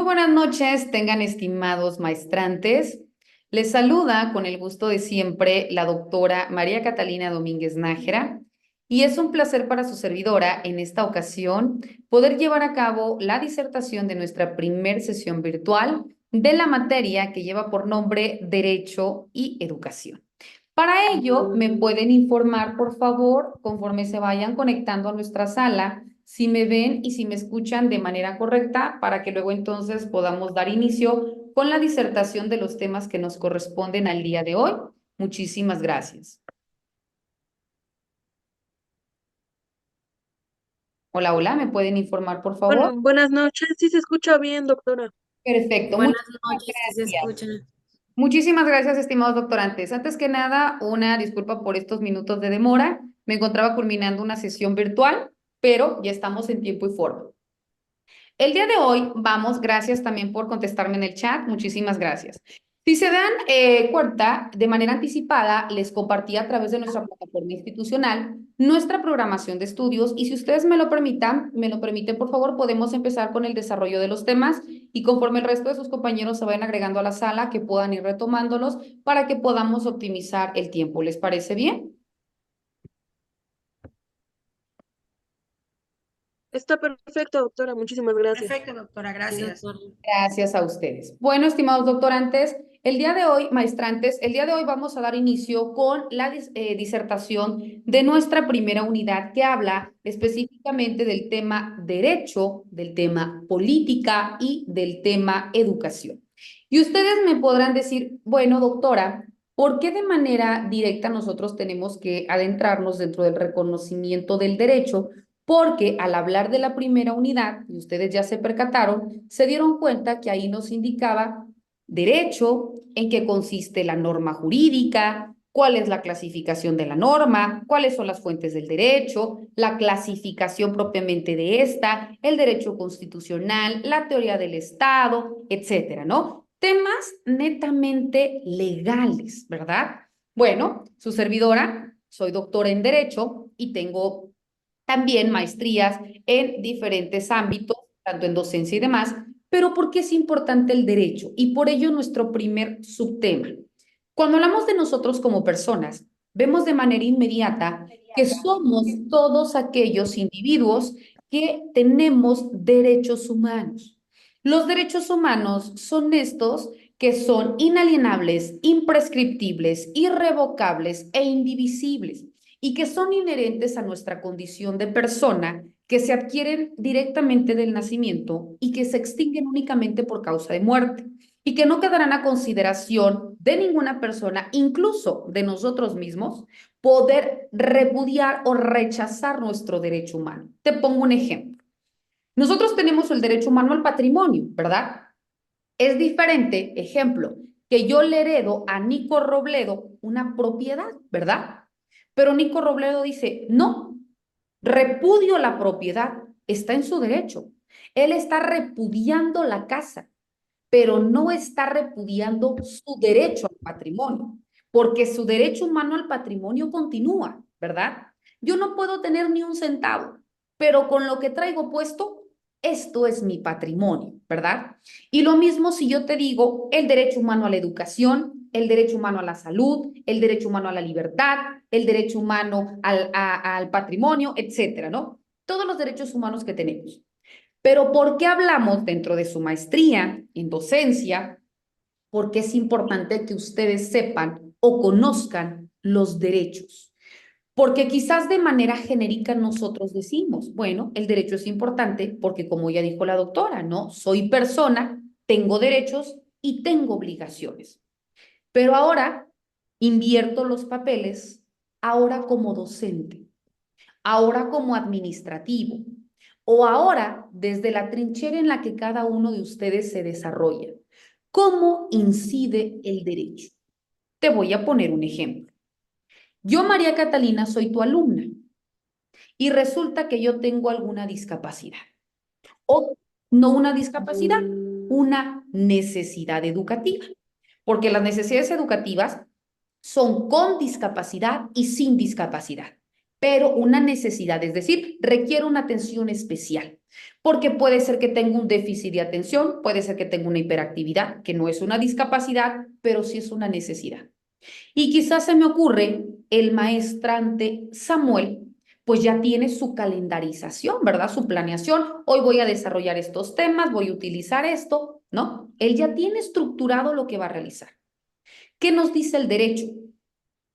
buenas noches, tengan estimados maestrantes. Les saluda con el gusto de siempre la doctora María Catalina Domínguez Nájera y es un placer para su servidora en esta ocasión poder llevar a cabo la disertación de nuestra primer sesión virtual de la materia que lleva por nombre Derecho y Educación. Para ello, me pueden informar, por favor, conforme se vayan conectando a nuestra sala, si me ven y si me escuchan de manera correcta, para que luego entonces podamos dar inicio con la disertación de los temas que nos corresponden al día de hoy. Muchísimas gracias. Hola, hola, ¿me pueden informar, por Bueno, favor? buenas noches. Sí se escucha bien, doctora. Perfecto, Buenas muchísimas noches, si se gracias. escucha. Muchísimas gracias, estimados doctorantes. Antes que nada, una disculpa por estos minutos de demora. Me encontraba culminando una sesión virtual, pero ya estamos en tiempo y forma. El día de hoy vamos, gracias también por contestarme en el chat, muchísimas gracias. Si se dan cuenta, de manera anticipada, les compartí a través de nuestra plataforma institucional nuestra programación de estudios y si ustedes me lo permiten, por favor, podemos empezar con el desarrollo de los temas y conforme el resto de sus compañeros se vayan agregando a la sala, que puedan ir retomándolos para que podamos optimizar el tiempo. ¿Les parece bien? Está perfecto, doctora. Muchísimas gracias. Perfecto, doctora, Sí, gracias. doctor. Gracias a ustedes. Bueno, estimados doctorantes, el día de hoy, maestrantes, el día de hoy vamos a dar inicio con la disertación de nuestra primera unidad que habla específicamente del tema derecho, del tema política y del tema educación. Y ustedes me podrán decir, bueno, doctora, ¿por qué de manera directa nosotros tenemos que adentrarnos dentro del reconocimiento del derecho? Porque al hablar de la primera unidad, y ustedes ya se percataron, se dieron cuenta que ahí nos indicaba derecho, en qué consiste la norma jurídica, cuál es la clasificación de la norma, cuáles son las fuentes del derecho, la clasificación propiamente de esta, el derecho constitucional, la teoría del Estado, etcétera, ¿no? Temas netamente legales, ¿verdad? Bueno, su servidora, soy doctora en Derecho y tengo también maestrías en diferentes ámbitos, tanto en docencia y demás, pero ¿por qué es importante el derecho? Y por ello nuestro primer subtema. Cuando hablamos de nosotros como personas, vemos de manera inmediata que somos todos aquellos individuos que tenemos derechos humanos. Los derechos humanos son estos que son inalienables, imprescriptibles, irrevocables e indivisibles y que son inherentes a nuestra condición de persona, que se adquieren directamente del nacimiento y que se extinguen únicamente por causa de muerte y que no quedarán a consideración de ninguna persona, incluso de nosotros mismos, poder repudiar o rechazar nuestro derecho humano. Te pongo un ejemplo. Nosotros tenemos el derecho humano al patrimonio, ¿verdad? Es diferente, ejemplo, que yo le heredo a Nico Robledo una propiedad, ¿verdad? Pero Nico Robledo dice, no, repudio la propiedad, está en su derecho. Él está repudiando la casa, pero no está repudiando su derecho al patrimonio, porque su derecho humano al patrimonio continúa, ¿verdad? Yo no puedo tener ni un centavo, pero con lo que traigo puesto, esto es mi patrimonio, ¿verdad? Y lo mismo si yo te digo el derecho humano a la educación, el derecho humano a la salud, el derecho humano a la libertad, el derecho humano al patrimonio, etcétera, ¿no? Todos los derechos humanos que tenemos. Pero ¿por qué hablamos dentro de su maestría en docencia? Porque es importante que ustedes sepan o conozcan los derechos. Porque quizás de manera genérica nosotros decimos, bueno, el derecho es importante porque como ya dijo la doctora, ¿no? Soy persona, tengo derechos y tengo obligaciones. Pero ahora invierto los papeles, ahora como docente, ahora como administrativo o ahora desde la trinchera en la que cada uno de ustedes se desarrolla. ¿Cómo incide el derecho? Te voy a poner un ejemplo. Yo, María Catalina, soy tu alumna y resulta que yo tengo alguna discapacidad o no una discapacidad, una necesidad educativa, porque las necesidades educativas son con discapacidad y sin discapacidad. pero una necesidad, es decir, requiere una atención especial, porque puede ser que tenga un déficit de atención, puede ser que tenga una hiperactividad, que no es una discapacidad, pero sí es una necesidad. Y quizás se me ocurre, el maestrante Samuel, pues ya tiene su calendarización, ¿verdad? Su planeación. Hoy voy a desarrollar estos temas, voy a utilizar esto, ¿no? Él ya tiene estructurado lo que va a realizar. ¿Qué nos dice el derecho?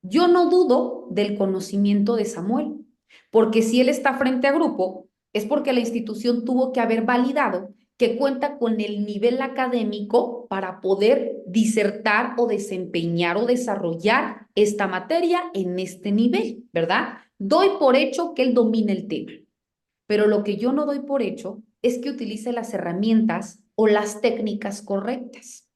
Yo no dudo del conocimiento de Samuel, porque si él está frente a grupo, es porque la institución tuvo que haber validado que cuenta con el nivel académico para poder disertar o desempeñar o desarrollar esta materia en este nivel, ¿verdad? Doy por hecho que él domina el tema, pero lo que yo no doy por hecho es que utilice las herramientas o las técnicas correctas.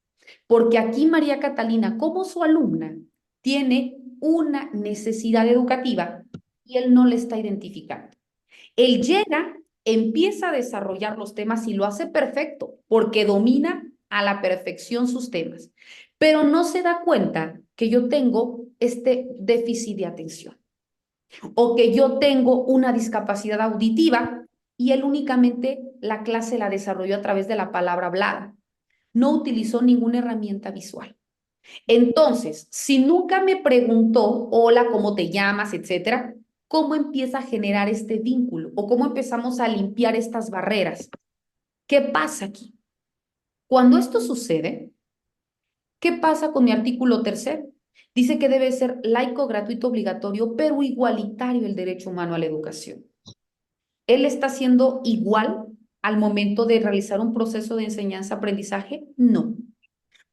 Porque aquí María Catalina, como su alumna, tiene una necesidad educativa y él no le está identificando. Él llega, empieza a desarrollar los temas y lo hace perfecto, porque domina a la perfección sus temas, pero no se da cuenta que yo tengo este déficit de atención o que yo tengo una discapacidad auditiva y él únicamente la clase la desarrolló a través de la palabra hablada. No utilizó ninguna herramienta visual. Entonces, si nunca me preguntó, hola, ¿cómo te llamas, etcétera? ¿Cómo empieza a generar este vínculo? ¿O cómo empezamos a limpiar estas barreras? ¿Qué pasa aquí? Cuando esto sucede, ¿qué pasa con mi artículo tercero? Dice que debe ser laico, gratuito, obligatorio, pero igualitario el derecho humano a la educación. ¿Él está siendo igual al momento de realizar un proceso de enseñanza-aprendizaje? No,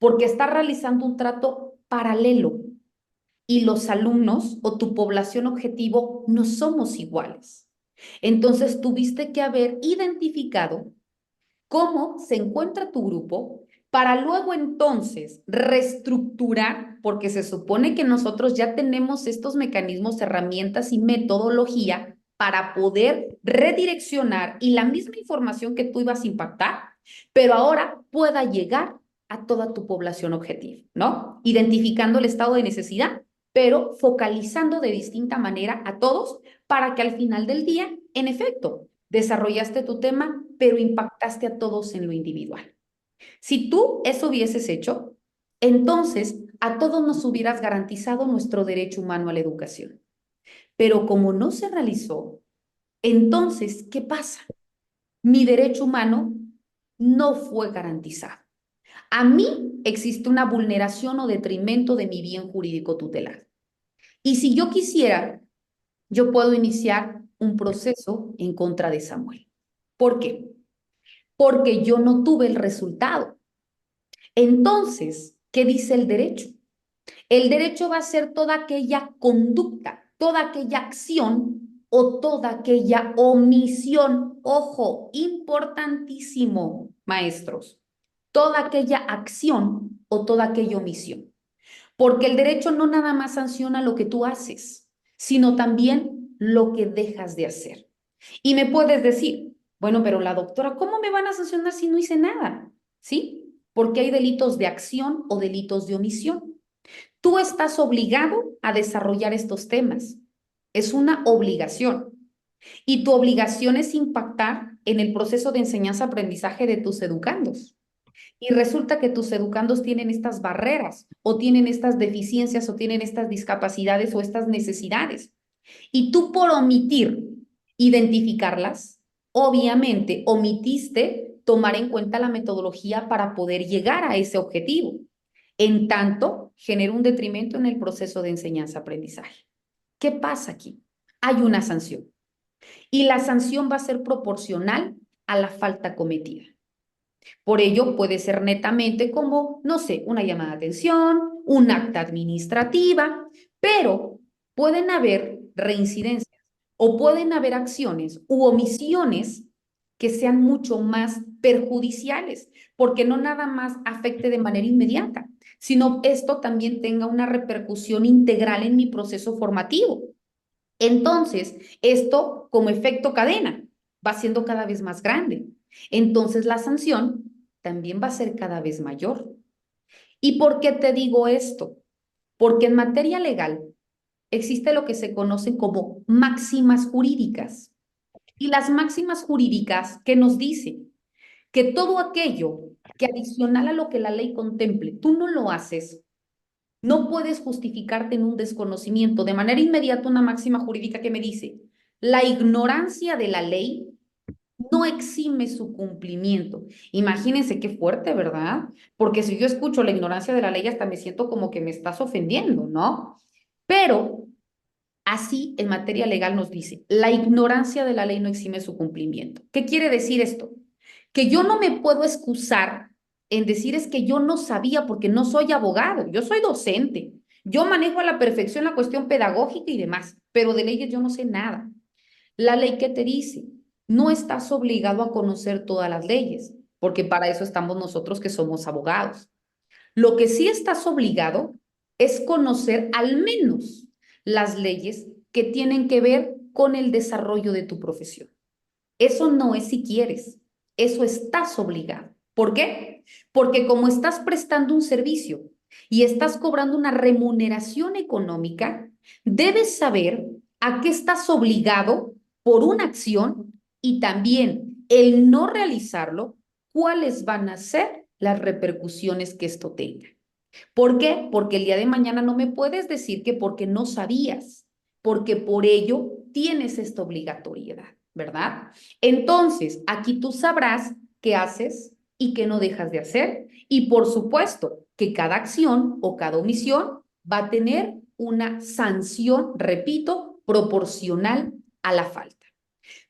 porque está realizando un trato paralelo y los alumnos o tu población objetivo no somos iguales. Entonces tuviste que haber identificado cómo se encuentra tu grupo para luego entonces reestructurar, porque se supone que nosotros ya tenemos estos mecanismos, herramientas y metodología para poder redireccionar y la misma información que tú ibas a impactar, pero ahora pueda llegar a toda tu población objetivo, ¿no? Identificando el estado de necesidad, pero focalizando de distinta manera a todos para que al final del día, en efecto, desarrollaste tu tema, pero impactaste a todos en lo individual. Si tú eso hubieses hecho, entonces a todos nos hubieras garantizado nuestro derecho humano a la educación. Pero como no se realizó, entonces, ¿qué pasa? Mi derecho humano no fue garantizado. A mí existe una vulneración o detrimento de mi bien jurídico tutelar. Y si yo quisiera, yo puedo iniciar un proceso en contra de Samuel. ¿Por qué? Porque yo no tuve el resultado. Entonces, ¿qué dice el derecho? El derecho va a ser toda aquella conducta, toda aquella acción o toda aquella omisión. Ojo, importantísimo, maestros. Toda aquella acción o toda aquella omisión. Porque el derecho no nada más sanciona lo que tú haces, sino también lo que dejas de hacer. Y me puedes decir, bueno, pero la doctora, ¿cómo me van a sancionar si no hice nada? ¿Sí? Porque hay delitos de acción o delitos de omisión. Tú estás obligado a desarrollar estos temas. Es una obligación. Y tu obligación es impactar en el proceso de enseñanza-aprendizaje de tus educandos. Y resulta que tus educandos tienen estas barreras o tienen estas deficiencias o tienen estas discapacidades o estas necesidades. Y tú por omitir identificarlas, obviamente omitiste tomar en cuenta la metodología para poder llegar a ese objetivo. En tanto, genera un detrimento en el proceso de enseñanza-aprendizaje. ¿Qué pasa aquí? Hay una sanción y la sanción va a ser proporcional a la falta cometida. Por ello, puede ser netamente como, no sé, una llamada de atención, un acta administrativa, pero pueden haber reincidencias o pueden haber acciones u omisiones que sean mucho más perjudiciales, porque no nada más afecte de manera inmediata, sino esto también tenga una repercusión integral en mi proceso formativo. Entonces, esto como efecto cadena va siendo cada vez más grande. Entonces, la sanción también va a ser cada vez mayor. ¿Y por qué te digo esto? Porque en materia legal, existe lo que se conocen como máximas jurídicas. Y las máximas jurídicas que nos dicen que todo aquello que adicional a lo que la ley contemple, tú no lo haces, no puedes justificarte en un desconocimiento. De manera inmediata, una máxima jurídica que me dice, la ignorancia de la ley no exime su cumplimiento. Imagínense qué fuerte, ¿verdad? Porque si yo escucho la ignorancia de la ley, hasta me siento como que me estás ofendiendo, ¿no? Pero así en materia legal nos dice, la ignorancia de la ley no exime su cumplimiento. ¿Qué quiere decir esto? Que yo no me puedo excusar en decir es que yo no sabía porque no soy abogado, yo soy docente, yo manejo a la perfección la cuestión pedagógica y demás, pero de leyes yo no sé nada. La ley que te dice, no estás obligado a conocer todas las leyes, porque para eso estamos nosotros que somos abogados. Lo que sí estás obligado es conocer al menos las leyes que tienen que ver con el desarrollo de tu profesión. Eso no es si quieres, eso estás obligado. ¿Por qué? Porque como estás prestando un servicio y estás cobrando una remuneración económica, debes saber a qué estás obligado por una acción y también el no realizarlo, cuáles van a ser las repercusiones que esto tenga. ¿Por qué? Porque el día de mañana no me puedes decir que porque no sabías, porque por ello tienes esta obligatoriedad, ¿verdad? Entonces, aquí tú sabrás qué haces y qué no dejas de hacer. Y por supuesto que cada acción o cada omisión va a tener una sanción, repito, proporcional a la falta.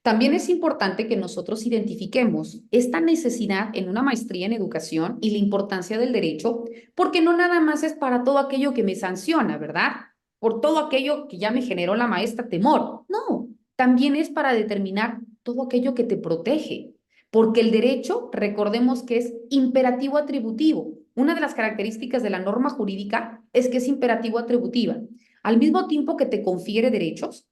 También es importante que nosotros identifiquemos esta necesidad en una maestría en educación y la importancia del derecho, porque no nada más es para todo aquello que me sanciona, ¿verdad? Por todo aquello que ya me generó la maestra temor. No, también es para determinar todo aquello que te protege, porque el derecho, recordemos que es imperativo atributivo. Una de las características de la norma jurídica es que es imperativo atributiva. Al mismo tiempo que te confiere derechos,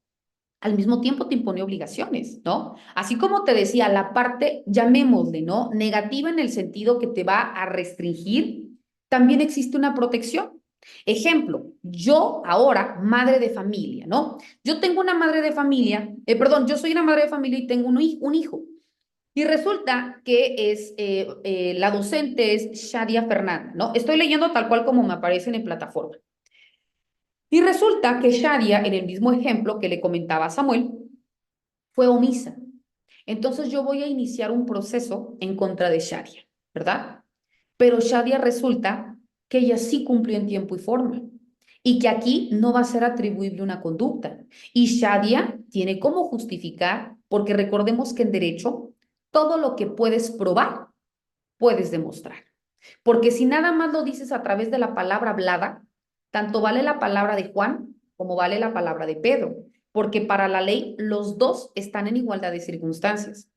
al mismo tiempo te impone obligaciones, ¿no? Así como te decía, la parte, llamémosle, ¿no? Negativa en el sentido que te va a restringir, también existe una protección. Ejemplo, yo ahora, madre de familia, ¿no? Yo tengo una madre de familia, perdón, yo soy una madre de familia y tengo un hijo. Y resulta que la docente es Shadia Fernanda, ¿no? Estoy leyendo tal cual como me aparecen en plataforma. Y resulta que Shadia, en el mismo ejemplo que le comentaba a Samuel, fue omisa. Entonces yo voy a iniciar un proceso en contra de Shadia, ¿verdad? Pero Shadia resulta que ella sí cumplió en tiempo y forma y que aquí no va a ser atribuible una conducta. Y Shadia tiene cómo justificar, porque recordemos que en derecho todo lo que puedes probar, puedes demostrar. Porque si nada más lo dices a través de la palabra hablada, tanto vale la palabra de Juan como vale la palabra de Pedro, porque para la ley los dos están en igualdad de circunstancias.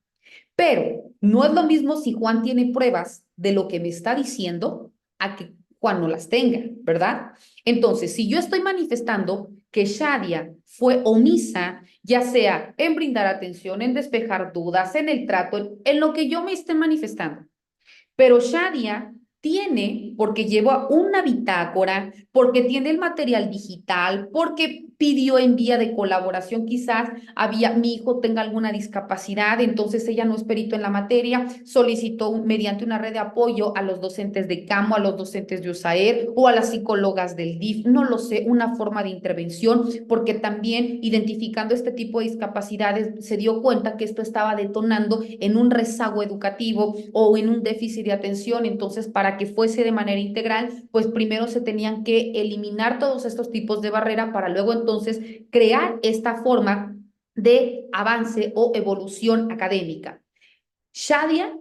Pero no es lo mismo si Juan tiene pruebas de lo que me está diciendo a que Juan no las tenga, ¿verdad? Entonces, si yo estoy manifestando que Shadia fue omisa, ya sea en brindar atención, en despejar dudas, en el trato, en lo que yo me esté manifestando, pero Shadia tiene, porque lleva una bitácora, porque tiene el material digital, porque pidió en vía de colaboración, quizás mi hijo tenga alguna discapacidad, entonces ella no es perito en la materia, solicitó mediante una red de apoyo a los docentes de CAMO, a los docentes de USAER o a las psicólogas del DIF, no lo sé, una forma de intervención, porque también identificando este tipo de discapacidades se dio cuenta que esto estaba detonando en un rezago educativo o en un déficit de atención. Entonces, para que fuese de manera integral, pues primero se tenían que eliminar todos estos tipos de barrera para luego entonces crear esta forma de avance o evolución académica. Shadia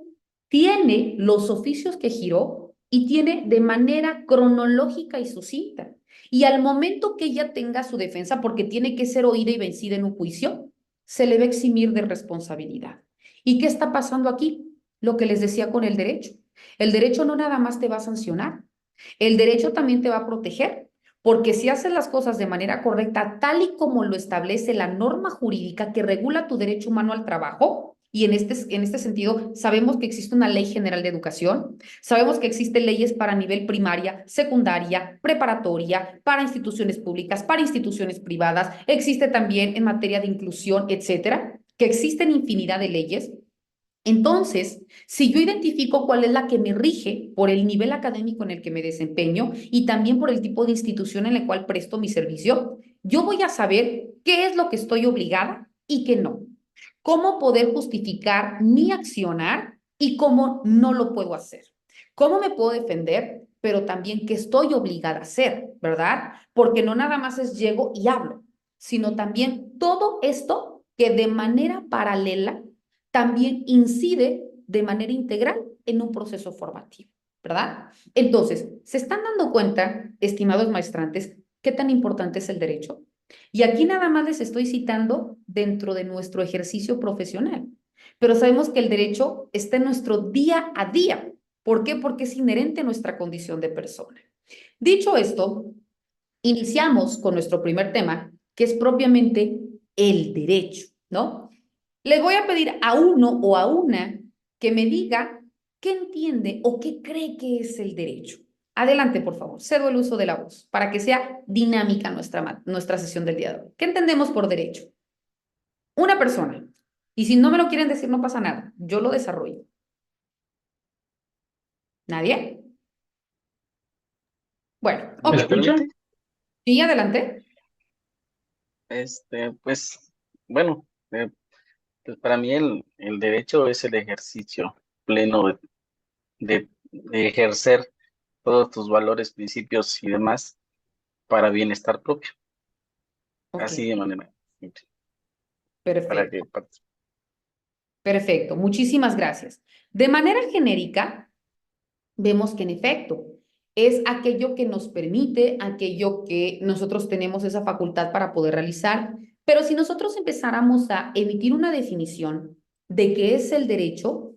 tiene los oficios que giró y tiene de manera cronológica y sucinta. Y al momento que ella tenga su defensa, porque tiene que ser oída y vencida en un juicio, se le va a eximir de responsabilidad. ¿Y qué está pasando aquí? Lo que les decía con el derecho. El derecho no nada más te va a sancionar, el derecho también te va a proteger, porque si haces las cosas de manera correcta, tal y como lo establece la norma jurídica que regula tu derecho humano al trabajo, Y en este sentido, sabemos que existe una ley general de educación, sabemos que existen leyes para nivel primaria, secundaria, preparatoria, para instituciones públicas, para instituciones privadas, existe también en materia de inclusión, etcétera, que existen infinidad de leyes. Entonces, si yo identifico cuál es la que me rige por el nivel académico en el que me desempeño y también por el tipo de institución en la cual presto mi servicio, yo voy a saber qué es lo que estoy obligada y qué no. Cómo poder justificar mi accionar y cómo no lo puedo hacer. Cómo me puedo defender, pero también qué estoy obligada a hacer, ¿verdad? Porque no nada más es llego y hablo, sino también todo esto que de manera paralela también incide de manera integral en un proceso formativo, ¿verdad? Entonces, ¿se están dando cuenta, estimados maestrantes, qué tan importante es el derecho? Y aquí nada más les estoy citando dentro de nuestro ejercicio profesional, pero sabemos que el derecho está en nuestro día a día. ¿Por qué? Porque es inherente a nuestra condición de persona. Dicho esto, iniciamos con nuestro primer tema, que es propiamente el derecho, ¿no? Les voy a pedir a uno o a una que me diga qué entiende o qué cree que es el derecho. Adelante, por favor. Cedo el uso de la voz para que sea dinámica nuestra sesión del día de hoy. ¿Qué entendemos por derecho? Una persona. Y si no me lo quieren decir, no pasa nada. Yo lo desarrollo. ¿Nadie? Bueno, ¿Me ok. escuchan? Sí, adelante. Pues, bueno, pues para mí el derecho es el ejercicio pleno de ejercer todos tus valores, principios y demás para bienestar propio, Ok, así de manera simple, para perfecto. que Perfecto. Muchísimas gracias. De manera genérica, vemos que en efecto es aquello que nos permite, aquello que nosotros tenemos esa facultad para poder realizar, pero si nosotros empezáramos a emitir una definición de qué es el derecho,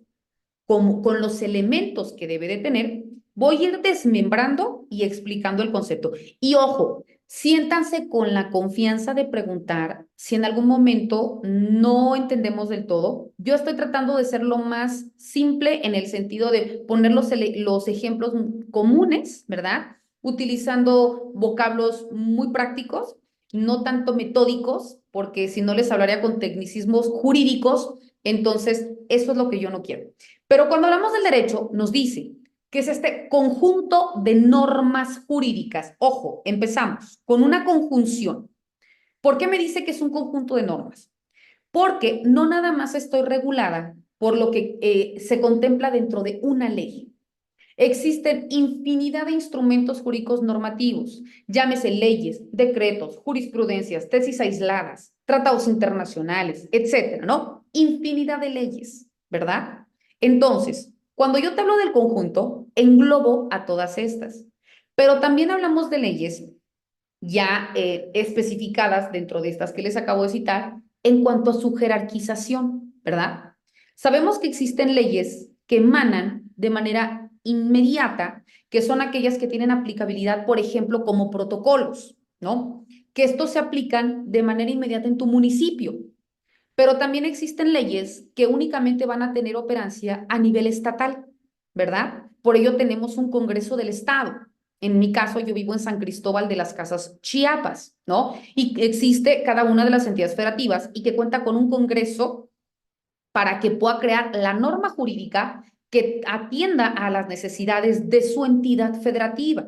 con los elementos que debe de tener, voy a ir desmembrando y explicando el concepto. Y ojo, siéntanse con la confianza de preguntar si en algún momento no entendemos del todo. Yo estoy tratando de ser lo más simple en el sentido de poner los ejemplos comunes, ¿verdad? Utilizando vocablos muy prácticos, no tanto metódicos, porque si no les hablaría con tecnicismos jurídicos, entonces eso es lo que yo no quiero. Pero cuando hablamos del derecho, nos dice que es este conjunto de normas jurídicas. Ojo, empezamos con una conjunción. ¿Por qué me dice que es un conjunto de normas? Porque no nada más estoy regulada por lo que se contempla dentro de una ley. Existen infinidad de instrumentos jurídicos normativos, llámese leyes, decretos, jurisprudencias, tesis aisladas, tratados internacionales, etcétera, ¿no? Infinidad de leyes, ¿verdad? Entonces, cuando yo te hablo del conjunto, englobo a todas estas, pero también hablamos de leyes ya especificadas dentro de estas que les acabo de citar en cuanto a su jerarquización, ¿verdad? Sabemos que existen leyes que emanan de manera inmediata, que son aquellas que tienen aplicabilidad, por ejemplo, como protocolos, ¿no? Que estos se aplican de manera inmediata en tu municipio, pero también existen leyes que únicamente van a tener operancia a nivel estatal, ¿verdad? Por ello tenemos un Congreso del Estado. En mi caso, yo vivo en San Cristóbal de las Casas, Chiapas, ¿no? Y existe cada una de las entidades federativas y que cuenta con un Congreso para que pueda crear la norma jurídica que atienda a las necesidades de su entidad federativa.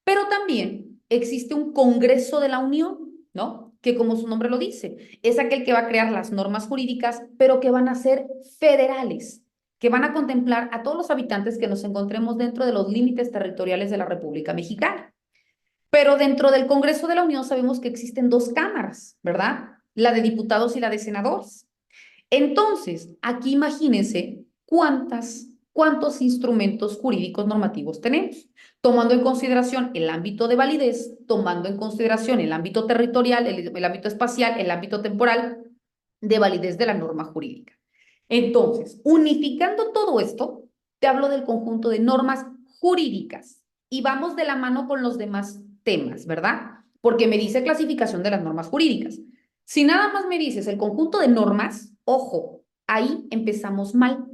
Pero también existe un Congreso de la Unión, ¿no? Que como su nombre lo dice, es aquel que va a crear las normas jurídicas, pero que van a ser federales, que van a contemplar a todos los habitantes que nos encontremos dentro de los límites territoriales de la República Mexicana. Pero dentro del Congreso de la Unión sabemos que existen dos cámaras, ¿verdad? La de diputados y la de senadores. Entonces, aquí imagínense cuántos instrumentos jurídicos normativos tenemos, tomando en consideración el ámbito de validez, tomando en consideración el ámbito territorial, el ámbito espacial, el ámbito temporal de validez de la norma jurídica. Entonces, unificando todo esto, te hablo del conjunto de normas jurídicas y vamos de la mano con los demás temas, ¿verdad? Porque me dice clasificación de las normas jurídicas. Si nada más me dices el conjunto de normas, ojo, ahí empezamos mal.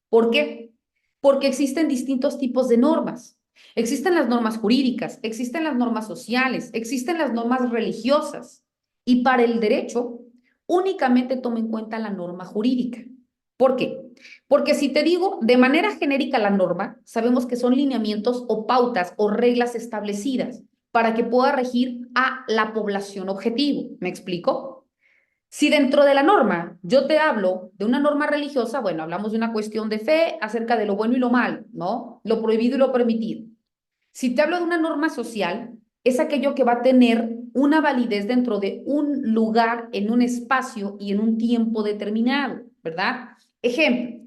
¿Por qué? Porque existen distintos tipos de normas. Existen las normas jurídicas, existen las normas sociales, existen las normas religiosas. Y para el derecho, únicamente toma en cuenta la norma jurídica. ¿Por qué? Porque si te digo de manera genérica la norma, sabemos que son lineamientos o pautas o reglas establecidas para que pueda regir a la población objetivo. ¿Me explico? Si dentro de la norma yo te hablo de una norma religiosa, bueno, hablamos de una cuestión de fe acerca de lo bueno y lo malo, ¿no? Lo prohibido y lo permitido. Si te hablo de una norma social, es aquello que va a tener una validez dentro de un lugar, en un espacio y en un tiempo determinado, ¿verdad? Ejemplo,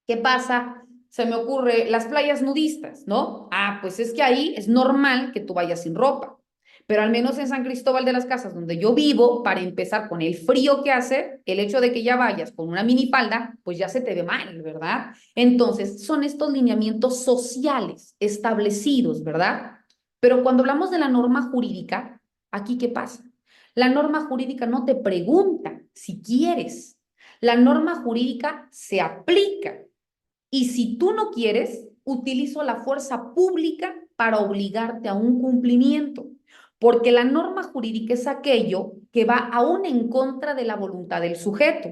¿qué pasa? Se me ocurre las playas nudistas, ¿no? Ah, pues es que ahí es normal que tú vayas sin ropa. Pero al menos en San Cristóbal de las Casas, donde yo vivo, para empezar con el frío que hace, el hecho de que ya vayas con una minifalda, pues ya se te ve mal, ¿verdad? Entonces, son estos lineamientos sociales establecidos, ¿verdad? Pero cuando hablamos de la norma jurídica, ¿aquí qué pasa? La norma jurídica no te pregunta si quieres. La norma jurídica se aplica. Y si tú no quieres, utilizo la fuerza pública para obligarte a un cumplimiento, porque la norma jurídica es aquello que va aún en contra de la voluntad del sujeto.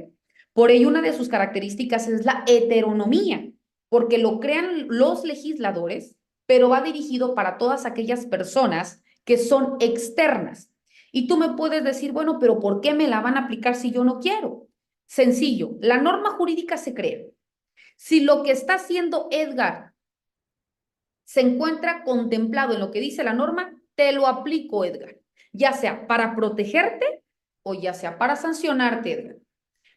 Por ello, una de sus características es la heteronomía, porque lo crean los legisladores, pero va dirigido para todas aquellas personas que son externas. Y tú me puedes decir, bueno, pero ¿por qué me la van a aplicar si yo no quiero? Sencillo, la norma jurídica se crea. Si lo que está haciendo Edgar se encuentra contemplado en lo que dice la norma, te lo aplico, Edgar, ya sea para protegerte o ya sea para sancionarte, Edgar.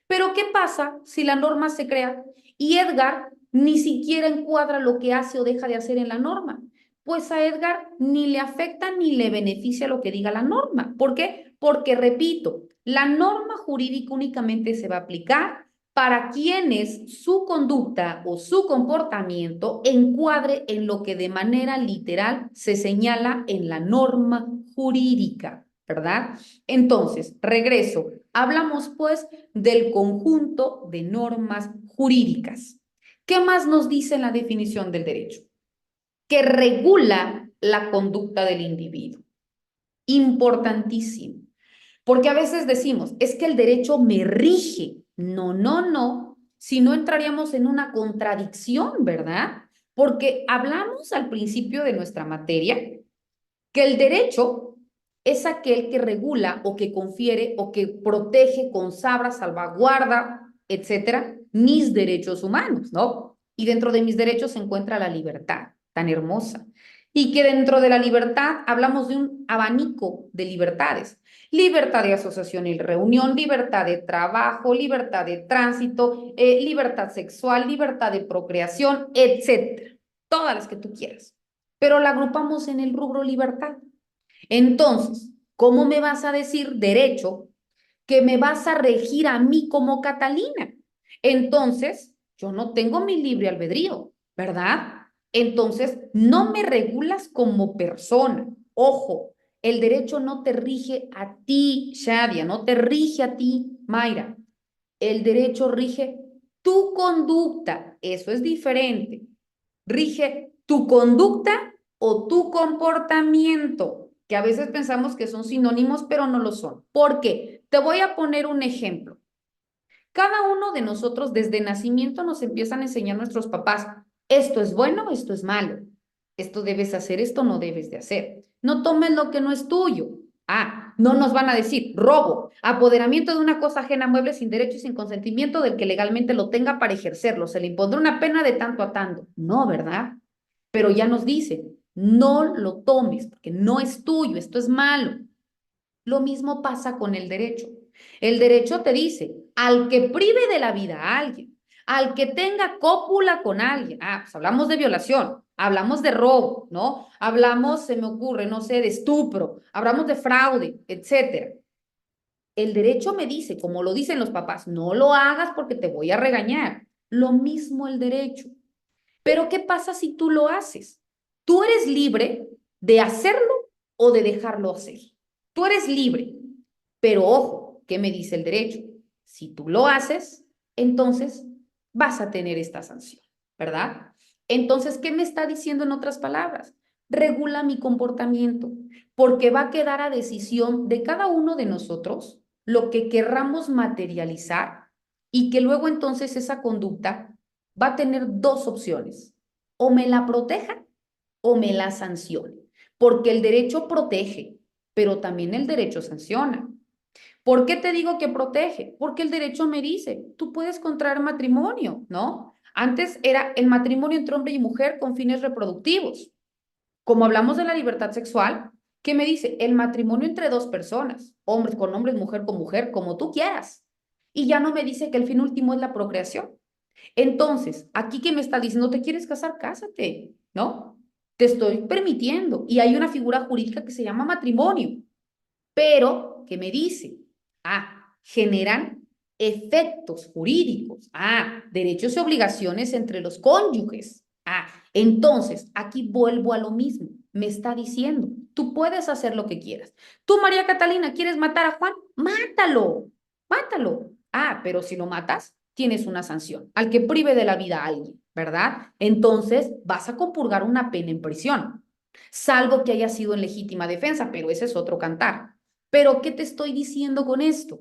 Pero ¿qué pasa si la norma se crea y Edgar ni siquiera encuadra lo que hace o deja de hacer en la norma? Pues a Edgar ni le afecta ni le beneficia lo que diga la norma. ¿Por qué? Porque, repito, la norma jurídica únicamente se va a aplicar para quienes su conducta o su comportamiento encuadre en lo que de manera literal se señala en la norma jurídica, ¿verdad? Entonces, regreso. Hablamos pues del conjunto de normas jurídicas. ¿Qué más nos dice la definición del derecho? Que regula la conducta del individuo. Importantísimo. Porque a veces decimos, es que el derecho me rige. No, no, no. Si no entraríamos en una contradicción, ¿verdad? Porque hablamos al principio de nuestra materia que el derecho es aquel que regula o que confiere o que protege, consabra, salvaguarda, etcétera, mis derechos humanos, ¿no? Y dentro de mis derechos se encuentra la libertad, tan hermosa. Y que dentro de la libertad hablamos de un abanico de libertades. Libertad de asociación y reunión, libertad de trabajo, libertad de tránsito, libertad sexual, libertad de procreación, etcétera. Todas las que tú quieras. Pero la agrupamos en el rubro libertad. Entonces, ¿cómo me vas a decir derecho que me vas a regir a mí como Catalina? Entonces, yo no tengo mi libre albedrío, ¿verdad? Entonces, no me regulas como persona. Ojo, el derecho no te rige a ti, Shadia, no te rige a ti, Mayra. El derecho rige tu conducta, eso es diferente. Rige tu conducta o tu comportamiento, que a veces pensamos que son sinónimos, pero no lo son. ¿Por qué? Te voy a poner un ejemplo. Cada uno de nosotros desde nacimiento nos empiezan a enseñar nuestros papás, esto es bueno, esto es malo, esto debes hacer, esto no debes de hacer. No tomes lo que no es tuyo. Ah, no nos van a decir robo, apoderamiento de una cosa ajena, mueble sin derecho y sin consentimiento del que legalmente lo tenga para ejercerlo. Se le impondrá una pena de tanto a tanto. No, ¿verdad? Pero ya nos dicen, no lo tomes porque no es tuyo, esto es malo. Lo mismo pasa con el derecho. El derecho te dice, al que prive de la vida a alguien, al que tenga cópula con alguien, pues hablamos de violación, hablamos de robo, ¿no? Hablamos, se me ocurre, no sé, de estupro, hablamos de fraude, etcétera. El derecho me dice, como lo dicen los papás, no lo hagas porque te voy a regañar. Lo mismo el derecho. Pero ¿qué pasa si tú lo haces? Tú eres libre de hacerlo o de dejarlo hacer. Tú eres libre. Pero ojo, ¿qué me dice el derecho? Si tú lo haces, entonces vas a tener esta sanción, ¿verdad? Entonces, ¿qué me está diciendo en otras palabras? Regula mi comportamiento, porque va a quedar a decisión de cada uno de nosotros lo que querramos materializar y que luego entonces esa conducta va a tener dos opciones, o me la proteja o me la sancione, porque el derecho protege, pero también el derecho sanciona. ¿Por qué te digo que protege? Porque el derecho me dice, tú puedes contraer matrimonio, ¿no? Antes era el matrimonio entre hombre y mujer con fines reproductivos. Como hablamos de la libertad sexual, ¿qué me dice? El matrimonio entre dos personas, hombres con hombres, mujer con mujer, como tú quieras. Y ya no me dice que el fin último es la procreación. Entonces, aquí que me está diciendo, ¿te quieres casar? Cásate, ¿no? Te estoy permitiendo. Y hay una figura jurídica que se llama matrimonio, pero que me dice, generan efectos jurídicos, derechos y obligaciones entre los cónyuges. Entonces, aquí vuelvo a lo mismo. Me está diciendo, tú puedes hacer lo que quieras. Tú, María Catalina, ¿quieres matar a Juan? Mátalo, mátalo. Pero si lo matas, tienes una sanción, al que prive de la vida a alguien, ¿verdad? Entonces, vas a compurgar una pena en prisión, salvo que haya sido en legítima defensa, pero ese es otro cantar. Pero, ¿qué te estoy diciendo con esto?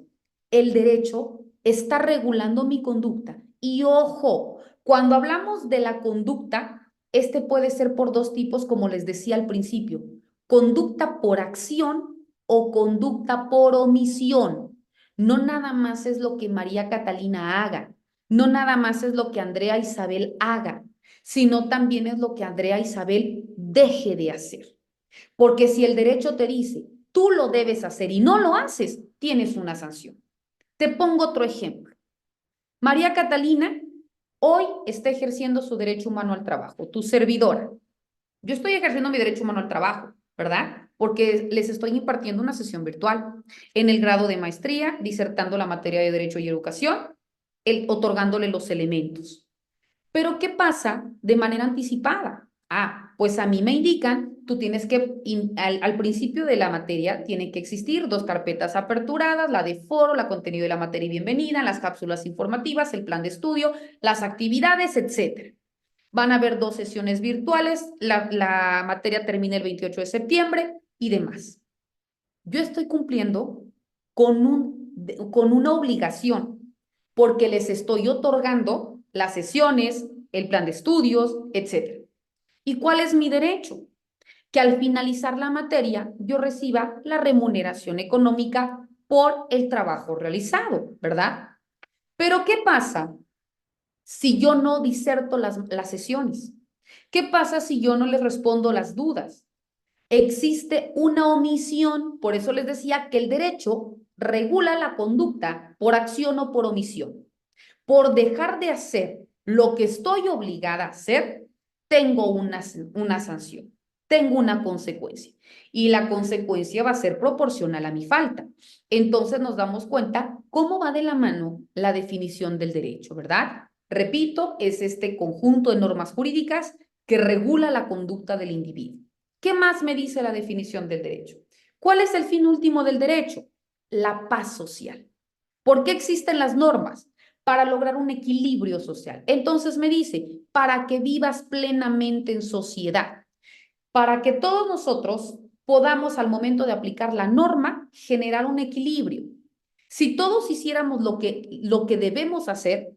El derecho está regulando mi conducta. Y ojo, cuando hablamos de la conducta, este puede ser por dos tipos, como les decía al principio, conducta por acción o conducta por omisión. No nada más es lo que María Catalina haga, no nada más es lo que Andrea Isabel haga, sino también es lo que Andrea Isabel deje de hacer. Porque si el derecho te dice, tú lo debes hacer y no lo haces, tienes una sanción. Te pongo otro ejemplo. María Catalina hoy está ejerciendo su derecho humano al trabajo, tu servidora. Yo estoy ejerciendo mi derecho humano al trabajo, ¿verdad? Porque les estoy impartiendo una sesión virtual en el grado de maestría, disertando la materia de Derecho y Educación, otorgándole los elementos. Pero ¿qué pasa de manera anticipada? Pues a mí me indican, tú tienes que, al principio de la materia, tienen que existir dos carpetas aperturadas, la de foro, la contenido de la materia y bienvenida, las cápsulas informativas, el plan de estudio, las actividades, etcétera. Van a haber dos sesiones virtuales, la materia termina el 28 de septiembre y demás. Yo estoy cumpliendo con una obligación porque les estoy otorgando las sesiones, el plan de estudios, etc. ¿Y cuál es mi derecho? Que al finalizar la materia yo reciba la remuneración económica por el trabajo realizado, ¿verdad? Pero ¿qué pasa si yo no diserto las sesiones? ¿Qué pasa si yo no les respondo las dudas? Existe una omisión, por eso les decía que el derecho regula la conducta por acción o por omisión. Por dejar de hacer lo que estoy obligada a hacer, tengo una sanción, tengo una consecuencia. Y la consecuencia va a ser proporcional a mi falta. Entonces nos damos cuenta cómo va de la mano la definición del derecho, ¿verdad? Repito, es este conjunto de normas jurídicas que regula la conducta del individuo. ¿Qué más me dice la definición del derecho? ¿Cuál es el fin último del derecho? La paz social. ¿Por qué existen las normas? Para lograr un equilibrio social. Entonces me dice, para que vivas plenamente en sociedad, para que todos nosotros podamos al momento de aplicar la norma generar un equilibrio. Si todos hiciéramos lo que debemos hacer,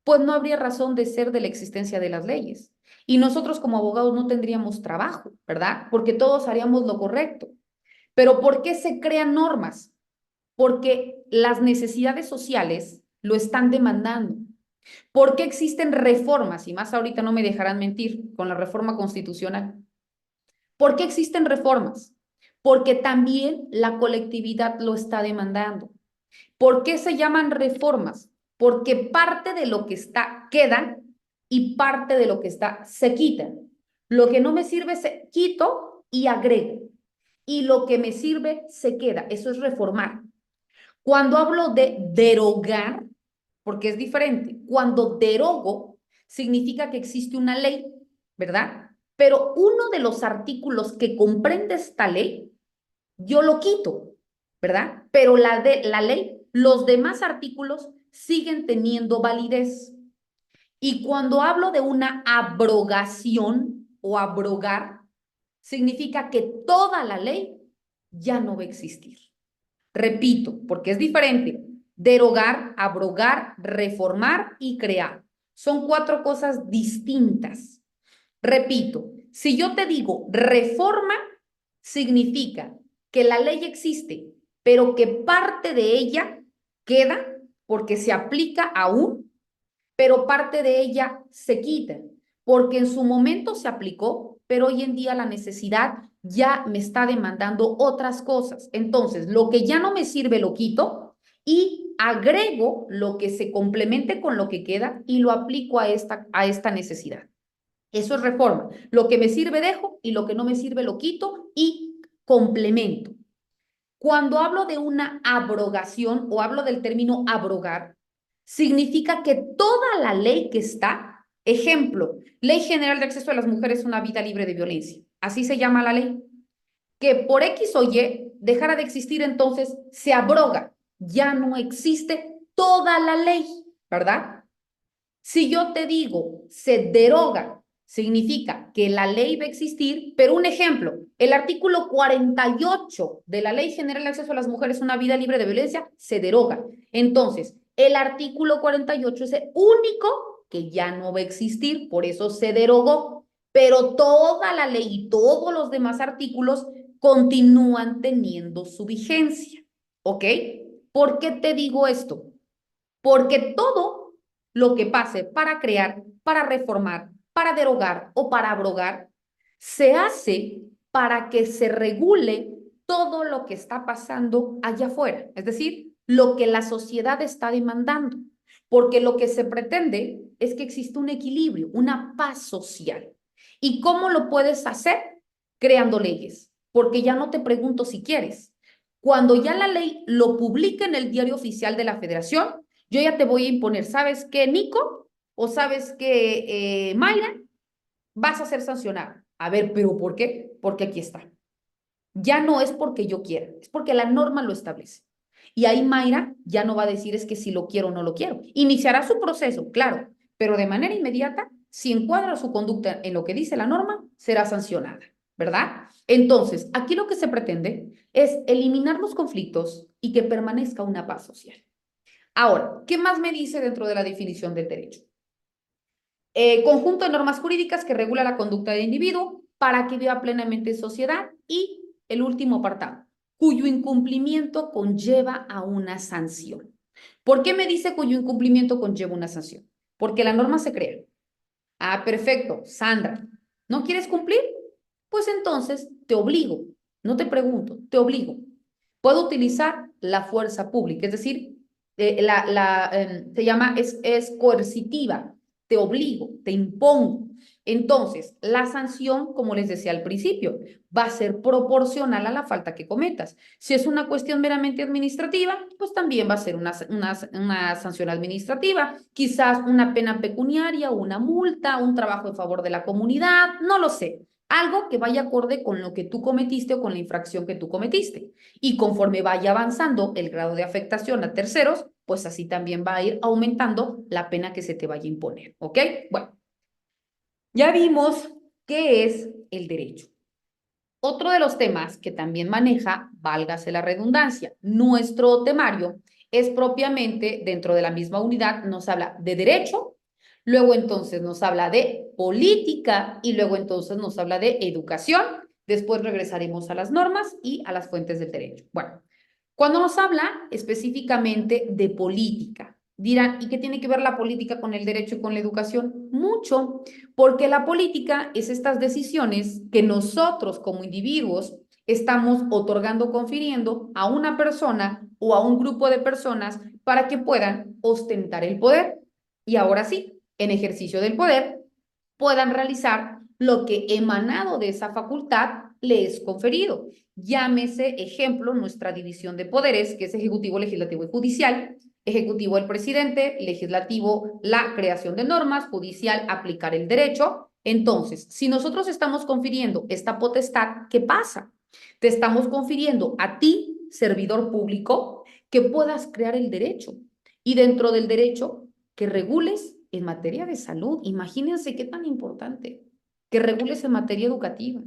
pues no habría razón de ser de la existencia de las leyes. Y nosotros como abogados no tendríamos trabajo, ¿verdad? Porque todos haríamos lo correcto. Pero ¿por qué se crean normas? Porque las necesidades sociales lo están demandando. ¿Por qué existen reformas? Y más ahorita no me dejarán mentir con la reforma constitucional. ¿Por qué existen reformas? Porque también la colectividad lo está demandando. ¿Por qué se llaman reformas? Porque parte de lo que está queda y parte de lo que está se quita. Lo que no me sirve se quito y agrego. Y lo que me sirve se queda. Eso es reformar. Cuando hablo de derogar, porque es diferente, cuando derogo significa que existe una ley, ¿verdad? Pero uno de los artículos que comprende esta ley, yo lo quito, ¿verdad? Pero la ley los demás artículos siguen teniendo validez. Y cuando hablo de una abrogación o abrogar, significa que toda la ley ya no va a existir. Repito, porque es diferente. Derogar, abrogar, reformar y crear. Son 4 cosas distintas. Repito, si yo te digo reforma, significa que la ley existe, pero que parte de ella queda porque se aplica aún, pero parte de ella se quita, porque en su momento se aplicó, pero hoy en día la necesidad ya me está demandando otras cosas. Entonces, lo que ya no me sirve lo quito y agrego lo que se complemente con lo que queda y lo aplico a esta necesidad. Eso es reforma. Lo que me sirve dejo y lo que no me sirve lo quito y complemento. Cuando hablo de una abrogación o hablo del término abrogar, significa que toda la ley que está, ejemplo, Ley General de Acceso a las Mujeres a una Vida Libre de Violencia, así se llama la ley, que por X o Y dejara de existir, entonces se abroga, ya no existe toda la ley, ¿verdad? Si yo te digo se deroga, significa que la ley va a existir, pero un ejemplo, el artículo 48 de la Ley General de Acceso a las Mujeres a una Vida Libre de Violencia se deroga. Entonces, el artículo 48 es el único que ya no va a existir, por eso se derogó, pero toda la ley y todos los demás artículos continúan teniendo su vigencia, ¿ok? ¿Por qué te digo esto? Porque todo lo que pase para crear, para reformar, para derogar o para abrogar, se hace para que se regule todo lo que está pasando allá afuera, es decir, lo que la sociedad está demandando, porque lo que se pretende es que exista un equilibrio, una paz social. ¿Y cómo lo puedes hacer? Creando leyes, porque ya no te pregunto si quieres. Cuando ya la ley lo publica en el Diario Oficial de la Federación, yo ya te voy a imponer, ¿sabes qué, Nico? ¿O sabes qué, Mayra? Vas a ser sancionado. A ver, ¿pero por qué? Porque aquí está. Ya no es porque yo quiera, es porque la norma lo establece. Y ahí Mayra ya no va a decir es que si lo quiero o no lo quiero. Iniciará su proceso, claro, pero de manera inmediata, si encuadra su conducta en lo que dice la norma, será sancionada, ¿verdad? Entonces, aquí lo que se pretende es eliminar los conflictos y que permanezca una paz social. Ahora, ¿qué más me dice dentro de la definición del derecho? Conjunto de normas jurídicas que regula la conducta del individuo para que viva plenamente en sociedad y el último apartado, cuyo incumplimiento conlleva a una sanción. ¿Por qué me dice cuyo incumplimiento conlleva una sanción? Porque la norma se crea. Ah, perfecto, Sandra, ¿no quieres cumplir? Pues entonces te obligo, no te pregunto, te obligo. Puedo utilizar la fuerza pública, es decir, se llama, es coercitiva, te obligo, te impongo. Entonces, la sanción, como les decía al principio, va a ser proporcional a la falta que cometas. Si es una cuestión meramente administrativa, pues también va a ser una sanción administrativa, quizás una pena pecuniaria, una multa, un trabajo en favor de la comunidad, no lo sé. Algo que vaya acorde con lo que tú cometiste o con la infracción que tú cometiste. Y conforme vaya avanzando el grado de afectación a terceros, pues así también va a ir aumentando la pena que se te vaya a imponer, ¿ok? Bueno, ya vimos qué es el derecho. Otro de los temas que también maneja, válgase la redundancia, nuestro temario es propiamente dentro de la misma unidad, nos habla de derecho, luego entonces nos habla de política y luego entonces nos habla de educación. Después regresaremos a las normas y a las fuentes del derecho. Bueno, cuando nos habla específicamente de política, dirán, ¿y qué tiene que ver la política con el derecho y con la educación? Mucho, porque la política es estas decisiones que nosotros como individuos estamos otorgando, confiriendo a una persona o a un grupo de personas para que puedan ostentar el poder. Y ahora sí, en ejercicio del poder, puedan realizar lo que emanado de esa facultad le es conferido. Llámese ejemplo nuestra división de poderes, que es ejecutivo, legislativo y judicial. Ejecutivo el presidente, legislativo la creación de normas, judicial aplicar el derecho. Entonces, si nosotros estamos confiriendo esta potestad, ¿qué pasa? Te estamos confiriendo a ti, servidor público, que puedas crear el derecho. Y dentro del derecho, que regules en materia de salud. Imagínense qué tan importante. Que regules en materia educativa,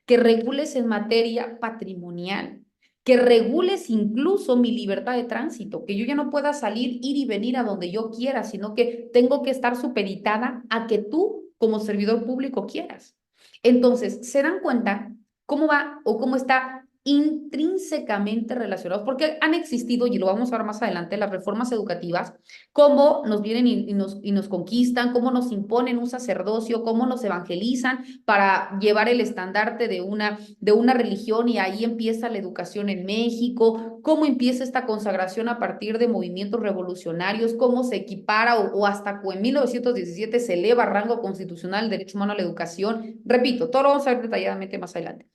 que regules en materia patrimonial, que regules incluso mi libertad de tránsito, que yo ya no pueda salir, ir y venir a donde yo quiera, sino que tengo que estar supeditada a que tú, como servidor público, quieras. Entonces, ¿se dan cuenta cómo va o cómo está intrínsecamente relacionados? Porque han existido, y lo vamos a ver más adelante, las reformas educativas, cómo nos vienen y nos conquistan, cómo nos imponen un sacerdocio, cómo nos evangelizan para llevar el estandarte de una religión, y ahí empieza la educación en México, cómo empieza esta consagración a partir de movimientos revolucionarios, cómo se equipara o hasta en 1917 se eleva a rango constitucional el derecho humano a la educación. Repito, todo lo vamos a ver detalladamente más adelante.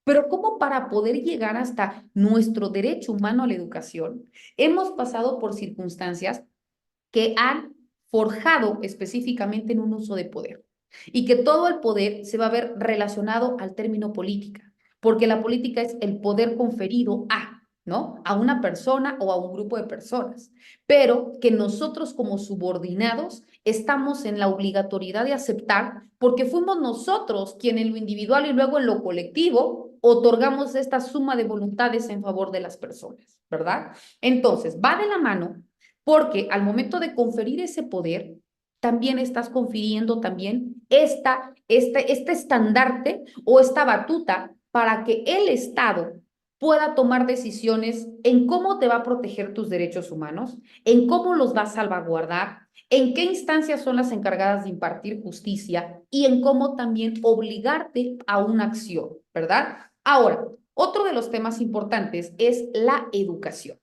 Pero ¿cómo para poder llegar hasta nuestro derecho humano a la educación, hemos pasado por circunstancias que han forjado específicamente en un uso de poder? Y que todo el poder se va a ver relacionado al término política, porque la política es el poder conferido a, ¿no? A una persona o a un grupo de personas, pero que nosotros como subordinados estamos en la obligatoriedad de aceptar, porque fuimos nosotros quienes en lo individual y luego en lo colectivo otorgamos esta suma de voluntades en favor de las personas, ¿verdad? Entonces, va de la mano, porque al momento de conferir ese poder, también estás confiriendo también este estandarte o esta batuta para que el Estado pueda tomar decisiones en cómo te va a proteger tus derechos humanos, en cómo los va a salvaguardar, en qué instancias son las encargadas de impartir justicia y en cómo también obligarte a una acción, ¿verdad? Ahora, otro de los temas importantes es la educación.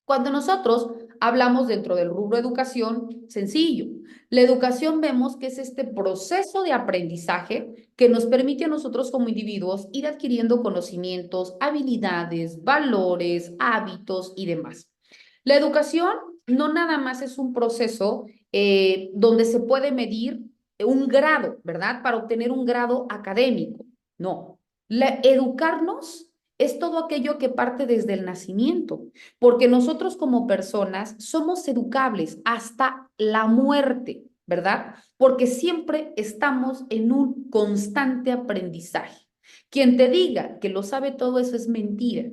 Cuando nosotros hablamos dentro del rubro educación, sencillo. La educación vemos que es este proceso de aprendizaje que nos permite a nosotros como individuos ir adquiriendo conocimientos, habilidades, valores, hábitos y demás. La educación no nada más es un proceso donde se puede medir un grado, ¿verdad? Para obtener un grado académico. No. Educarnos es todo aquello que parte desde el nacimiento, porque nosotros como personas somos educables hasta la muerte, ¿verdad? Porque siempre estamos en un constante aprendizaje. Quien te diga que lo sabe todo eso es mentira.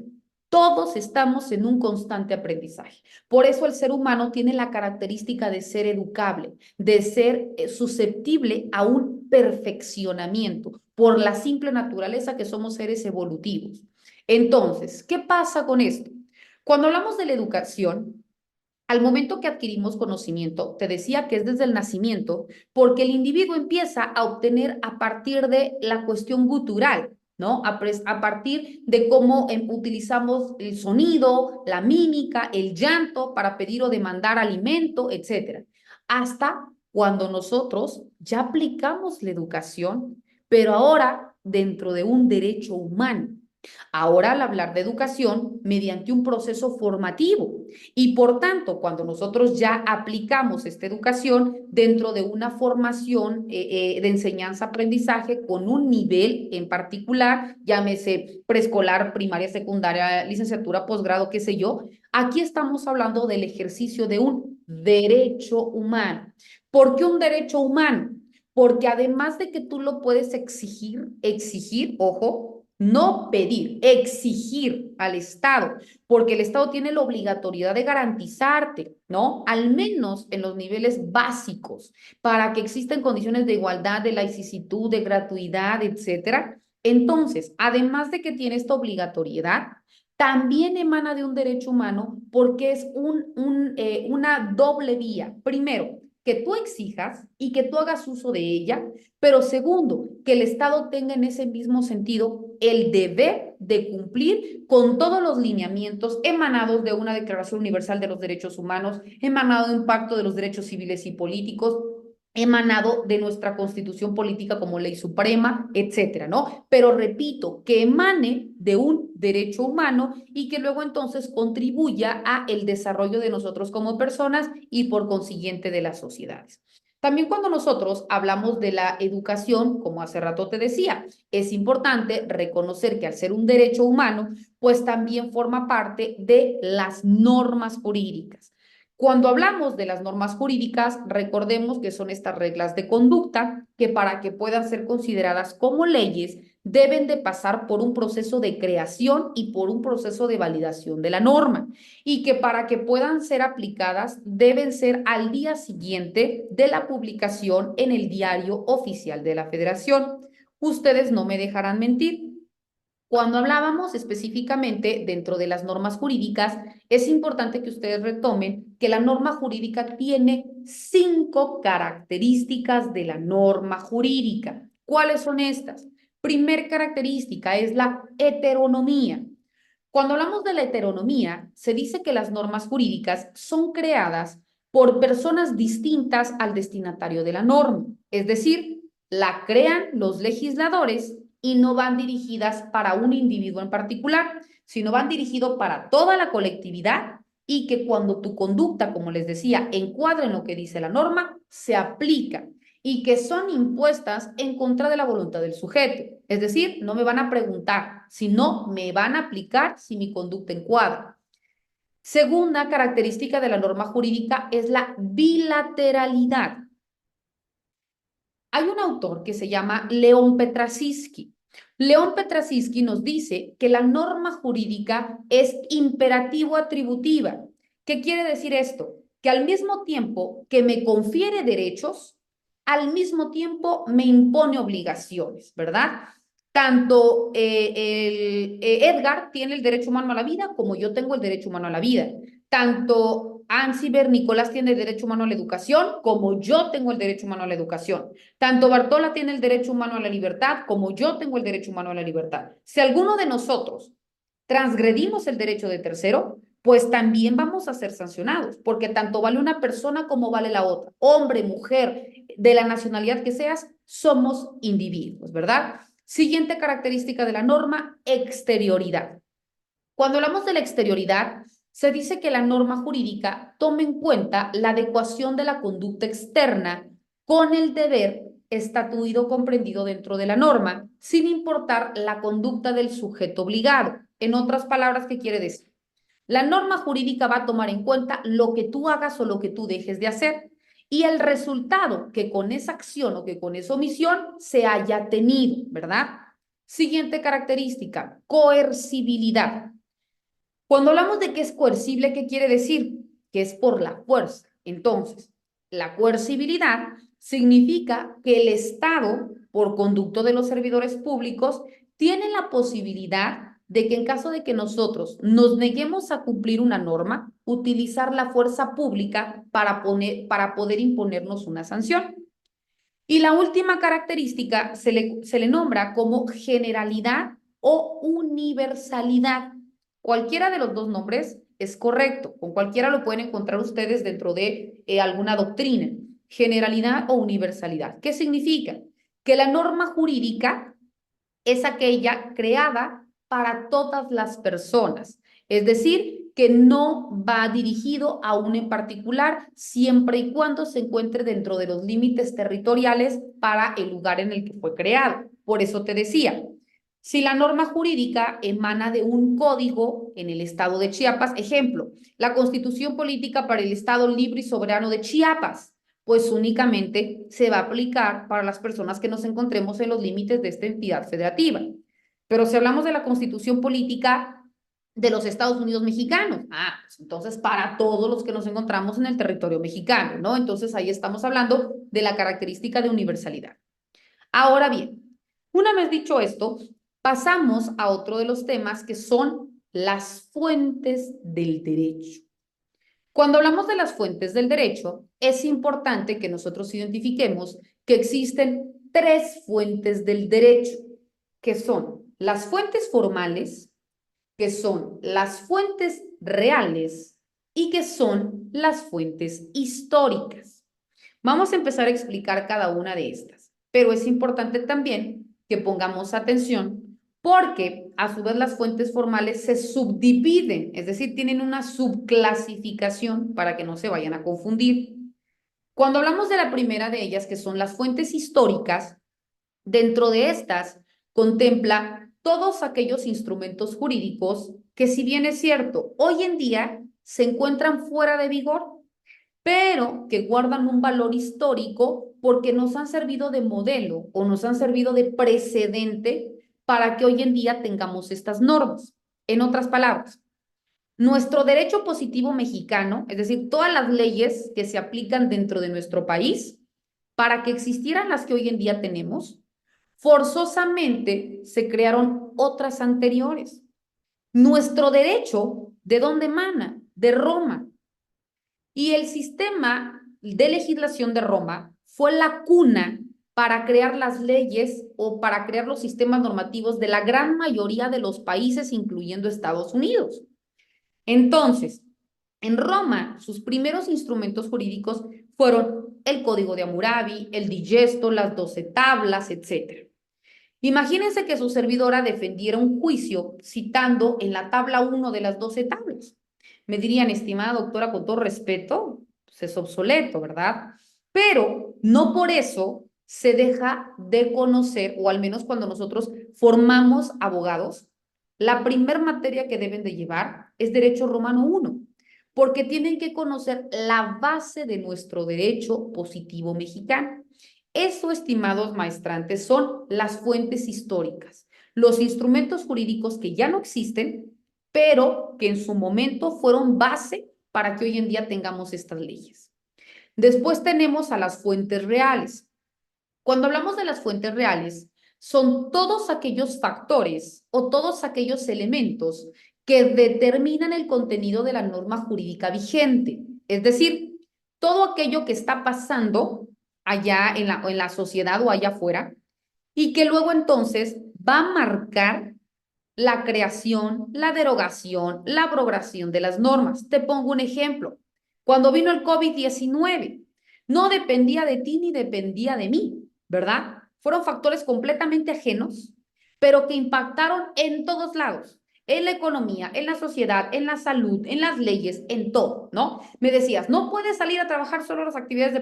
Todos estamos en un constante aprendizaje. Por eso el ser humano tiene la característica de ser educable, de ser susceptible a un perfeccionamiento, por la simple naturaleza que somos seres evolutivos. Entonces, ¿qué pasa con esto? Cuando hablamos de la educación, al momento que adquirimos conocimiento, te decía que es desde el nacimiento, porque el individuo empieza a obtener a partir de la cuestión gutural, ¿no? A partir de cómo utilizamos el sonido, la mímica, el llanto para pedir o demandar alimento, etcétera. Hasta cuando nosotros ya aplicamos la educación, pero ahora dentro de un derecho humano. Ahora, al hablar de educación, mediante un proceso formativo. Y por tanto, cuando nosotros ya aplicamos esta educación dentro de una formación de enseñanza-aprendizaje con un nivel en particular, llámese preescolar, primaria, secundaria, licenciatura, posgrado, qué sé yo, aquí estamos hablando del ejercicio de un derecho humano. ¿Por qué un derecho humano? Porque además de que tú lo puedes exigir, ojo, no pedir, exigir al Estado, porque el Estado tiene la obligatoriedad de garantizarte, ¿no? Al menos en los niveles básicos, para que existan condiciones de igualdad, de laicitud, de gratuidad, etcétera. Entonces, además de que tiene esta obligatoriedad, también emana de un derecho humano porque es una doble vía. Primero, que tú exijas y que tú hagas uso de ella, pero segundo, que el Estado tenga en ese mismo sentido el deber de cumplir con todos los lineamientos emanados de una Declaración Universal de los Derechos Humanos, emanado de un Pacto de los Derechos Civiles y Políticos, emanado de nuestra Constitución Política como ley suprema, etcétera, ¿no? Pero repito, que emane de un derecho humano y que luego entonces contribuya a el desarrollo de nosotros como personas y por consiguiente de las sociedades. También cuando nosotros hablamos de la educación, como hace rato te decía, es importante reconocer que al ser un derecho humano, pues también forma parte de las normas jurídicas. Cuando hablamos de las normas jurídicas, recordemos que son estas reglas de conducta que para que puedan ser consideradas como leyes, deben de pasar por un proceso de creación y por un proceso de validación de la norma y que para que puedan ser aplicadas deben ser al día siguiente de la publicación en el Diario Oficial de la Federación. Ustedes no me dejarán mentir. Cuando hablábamos específicamente dentro de las normas jurídicas, es importante que ustedes retomen que la norma jurídica tiene 5 características de la norma jurídica. ¿Cuáles son estas? Primer característica es la heteronomía. Cuando hablamos de la heteronomía, se dice que las normas jurídicas son creadas por personas distintas al destinatario de la norma, es decir, la crean los legisladores y no van dirigidas para un individuo en particular, sino van dirigidos para toda la colectividad y que cuando tu conducta, como les decía, encuadra en lo que dice la norma, se aplica y que son impuestas en contra de la voluntad del sujeto. Es decir, no me van a preguntar, sino me van a aplicar si mi conducta encuadra. Segunda característica de la norma jurídica es la bilateralidad. Hay un autor que se llama León Petrasisky. León Petrasisky nos dice que la norma jurídica es imperativo atributiva. ¿Qué quiere decir esto? Que al mismo tiempo que me confiere derechos, al mismo tiempo me impone obligaciones, ¿verdad? Tanto Edgar tiene el derecho humano a la vida como yo tengo el derecho humano a la vida. Tanto Ansiber Nicolás tiene el derecho humano a la educación como yo tengo el derecho humano a la educación. Tanto Bartola tiene el derecho humano a la libertad como yo tengo el derecho humano a la libertad. Si alguno de nosotros transgredimos el derecho de tercero, pues también vamos a ser sancionados, porque tanto vale una persona como vale la otra. Hombre, mujer, de la nacionalidad que seas, somos individuos, ¿verdad? Siguiente característica de la norma, exterioridad. Cuando hablamos de la exterioridad, se dice que la norma jurídica toma en cuenta la adecuación de la conducta externa con el deber estatuido comprendido dentro de la norma, sin importar la conducta del sujeto obligado. En otras palabras, ¿qué quiere decir? La norma jurídica va a tomar en cuenta lo que tú hagas o lo que tú dejes de hacer y el resultado que con esa acción o que con esa omisión se haya tenido, ¿verdad? Siguiente característica, coercibilidad. Cuando hablamos de que es coercible, ¿qué quiere decir? Que es por la fuerza. Entonces, la coercibilidad significa que el Estado, por conducto de los servidores públicos, tiene la posibilidad de que en caso de que nosotros nos neguemos a cumplir una norma, utilizar la fuerza pública para poder imponernos una sanción. Y la última característica se le nombra como generalidad o universalidad. Cualquiera de los dos nombres es correcto, con cualquiera lo pueden encontrar ustedes dentro de alguna doctrina. Generalidad o universalidad. ¿Qué significa? Que la norma jurídica es aquella creada para todas las personas. Es decir, que no va dirigido a uno en particular siempre y cuando se encuentre dentro de los límites territoriales para el lugar en el que fue creado. Por eso te decía, si la norma jurídica emana de un código en el estado de Chiapas, ejemplo, la Constitución Política para el Estado Libre y Soberano de Chiapas, pues únicamente se va a aplicar para las personas que nos encontremos en los límites de esta entidad federativa. Pero si hablamos de la Constitución Política de los Estados Unidos mexicanos, pues entonces para todos los que nos encontramos en el territorio mexicano, ¿no? Entonces ahí estamos hablando de la característica de universalidad. Ahora bien, una vez dicho esto, pasamos a otro de los temas que son las fuentes del derecho. Cuando hablamos de las fuentes del derecho, es importante que nosotros identifiquemos que existen 3 fuentes del derecho, que son las fuentes formales, que son las fuentes reales y que son las fuentes históricas. Vamos a empezar a explicar cada una de estas, pero es importante también que pongamos atención porque a su vez las fuentes formales se subdividen, es decir, tienen una subclasificación para que no se vayan a confundir. Cuando hablamos de la primera de ellas, que son las fuentes históricas, dentro de estas contempla todos aquellos instrumentos jurídicos que, si bien es cierto, hoy en día se encuentran fuera de vigor, pero que guardan un valor histórico porque nos han servido de modelo o nos han servido de precedente para que hoy en día tengamos estas normas. En otras palabras, nuestro derecho positivo mexicano, es decir, todas las leyes que se aplican dentro de nuestro país, para que existieran las que hoy en día tenemos, forzosamente se crearon otras anteriores. Nuestro derecho, ¿de dónde emana? De Roma. Y el sistema de legislación de Roma fue la cuna para crear las leyes o para crear los sistemas normativos de la gran mayoría de los países, incluyendo Estados Unidos. Entonces, en Roma, sus primeros instrumentos jurídicos fueron el Código de Hammurabi, el Digesto, las 12 tablas, etc. Imagínense que su servidora defendiera un juicio citando en la tabla 1 de las 12 tablas. Me dirían, estimada doctora, con todo respeto, pues es obsoleto, ¿verdad? Pero no por eso se deja de conocer, o al menos cuando nosotros formamos abogados, la primer materia que deben de llevar es Derecho Romano 1, porque tienen que conocer la base de nuestro derecho positivo mexicano. Eso, estimados maestrantes, son las fuentes históricas, los instrumentos jurídicos que ya no existen, pero que en su momento fueron base para que hoy en día tengamos estas leyes. Después tenemos a las fuentes reales. Cuando hablamos de las fuentes reales, son todos aquellos factores o todos aquellos elementos que determinan el contenido de la norma jurídica vigente. Es decir, todo aquello que está pasando allá en la sociedad o allá afuera y que luego entonces va a marcar la creación, la derogación, la abrogación de las normas. Te pongo un ejemplo. Cuando vino el COVID-19, no dependía de ti ni dependía de mí, ¿verdad? Fueron factores completamente ajenos, pero que impactaron en todos lados, en la economía, en la sociedad, en la salud, en las leyes, en todo, ¿no? Me decías, no puedes salir a trabajar solo las actividades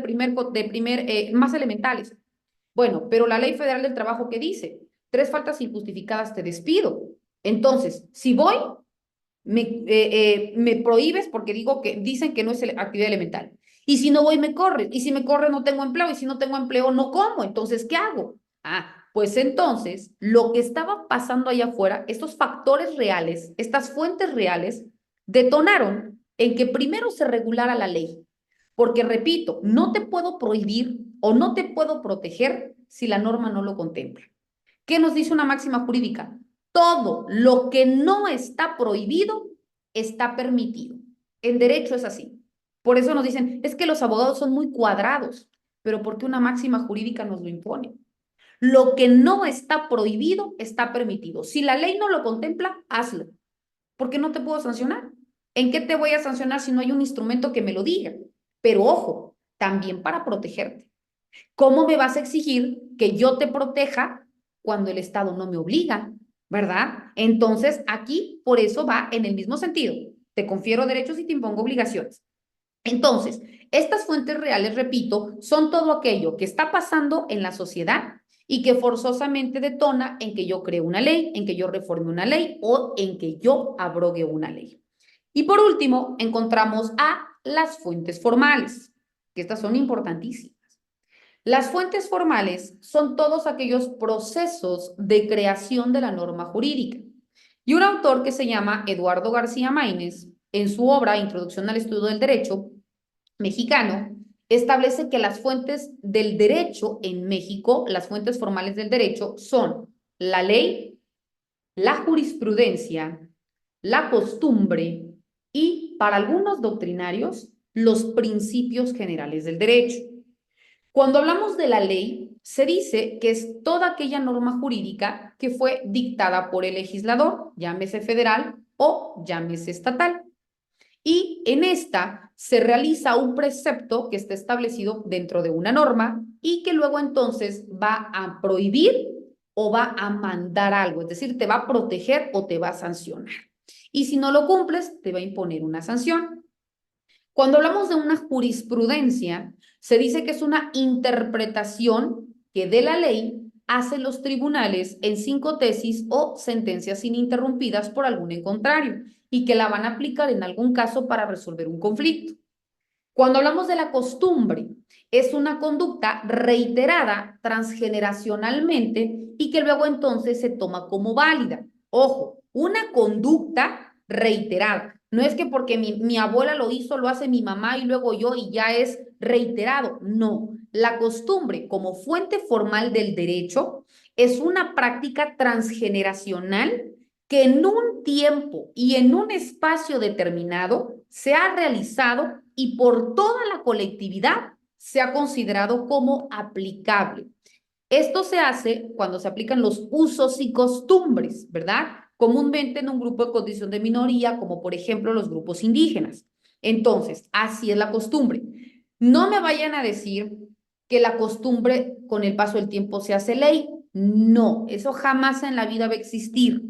más elementales. Bueno, pero la Ley Federal del Trabajo, ¿qué dice? 3 faltas injustificadas te despido. Entonces, si voy, me prohíbes porque dicen que no es actividad elemental. Y si no voy, me corres. Y si me corres, no tengo empleo. Y si no tengo empleo, no como. Entonces, ¿qué hago? Pues entonces, lo que estaba pasando allá afuera, estos factores reales, estas fuentes reales, detonaron en que primero se regulara la ley. Porque, repito, no te puedo prohibir o no te puedo proteger si la norma no lo contempla. ¿Qué nos dice una máxima jurídica? Todo lo que no está prohibido está permitido. En derecho es así. Por eso nos dicen, es que los abogados son muy cuadrados, pero ¿por qué una máxima jurídica nos lo impone? Lo que no está prohibido está permitido. Si la ley no lo contempla, hazlo. ¿Por qué no te puedo sancionar? ¿En qué te voy a sancionar si no hay un instrumento que me lo diga? Pero ojo, también para protegerte. ¿Cómo me vas a exigir que yo te proteja cuando el Estado no me obliga? ¿Verdad? Entonces, aquí por eso va en el mismo sentido. Te confiero derechos y te impongo obligaciones. Entonces, estas fuentes reales, repito, son todo aquello que está pasando en la sociedad y que forzosamente detona en que yo cree una ley, en que yo reforme una ley o en que yo abrogue una ley. Y por último, encontramos a las fuentes formales, que estas son importantísimas. Las fuentes formales son todos aquellos procesos de creación de la norma jurídica. Y un autor que se llama Eduardo García Maínez, en su obra Introducción al Estudio del Derecho Mexicano, establece que las fuentes del derecho en México, las fuentes formales del derecho, son la ley, la jurisprudencia, la costumbre y, para algunos doctrinarios, los principios generales del derecho. Cuando hablamos de la ley, se dice que es toda aquella norma jurídica que fue dictada por el legislador, llámese federal o llámese estatal. Y en esta se realiza un precepto que está establecido dentro de una norma y que luego entonces va a prohibir o va a mandar algo, es decir, te va a proteger o te va a sancionar. Y si no lo cumples, te va a imponer una sanción. Cuando hablamos de una jurisprudencia, se dice que es una interpretación que de la ley hacen los tribunales en 5 tesis o sentencias ininterrumpidas por algún en contrario y que la van a aplicar en algún caso para resolver un conflicto. Cuando hablamos de la costumbre, es una conducta reiterada transgeneracionalmente y que luego entonces se toma como válida. Ojo, una conducta reiterada. No es que porque mi abuela lo hizo, lo hace mi mamá y luego yo y ya es reiterado. No, la costumbre como fuente formal del derecho es una práctica transgeneracional que en un tiempo y en un espacio determinado se ha realizado y por toda la colectividad se ha considerado como aplicable. Esto se hace cuando se aplican los usos y costumbres, ¿verdad? Comúnmente en un grupo de condición de minoría, como por ejemplo los grupos indígenas. Entonces, así es la costumbre. No me vayan a decir que la costumbre con el paso del tiempo se hace ley. No, eso jamás en la vida va a existir.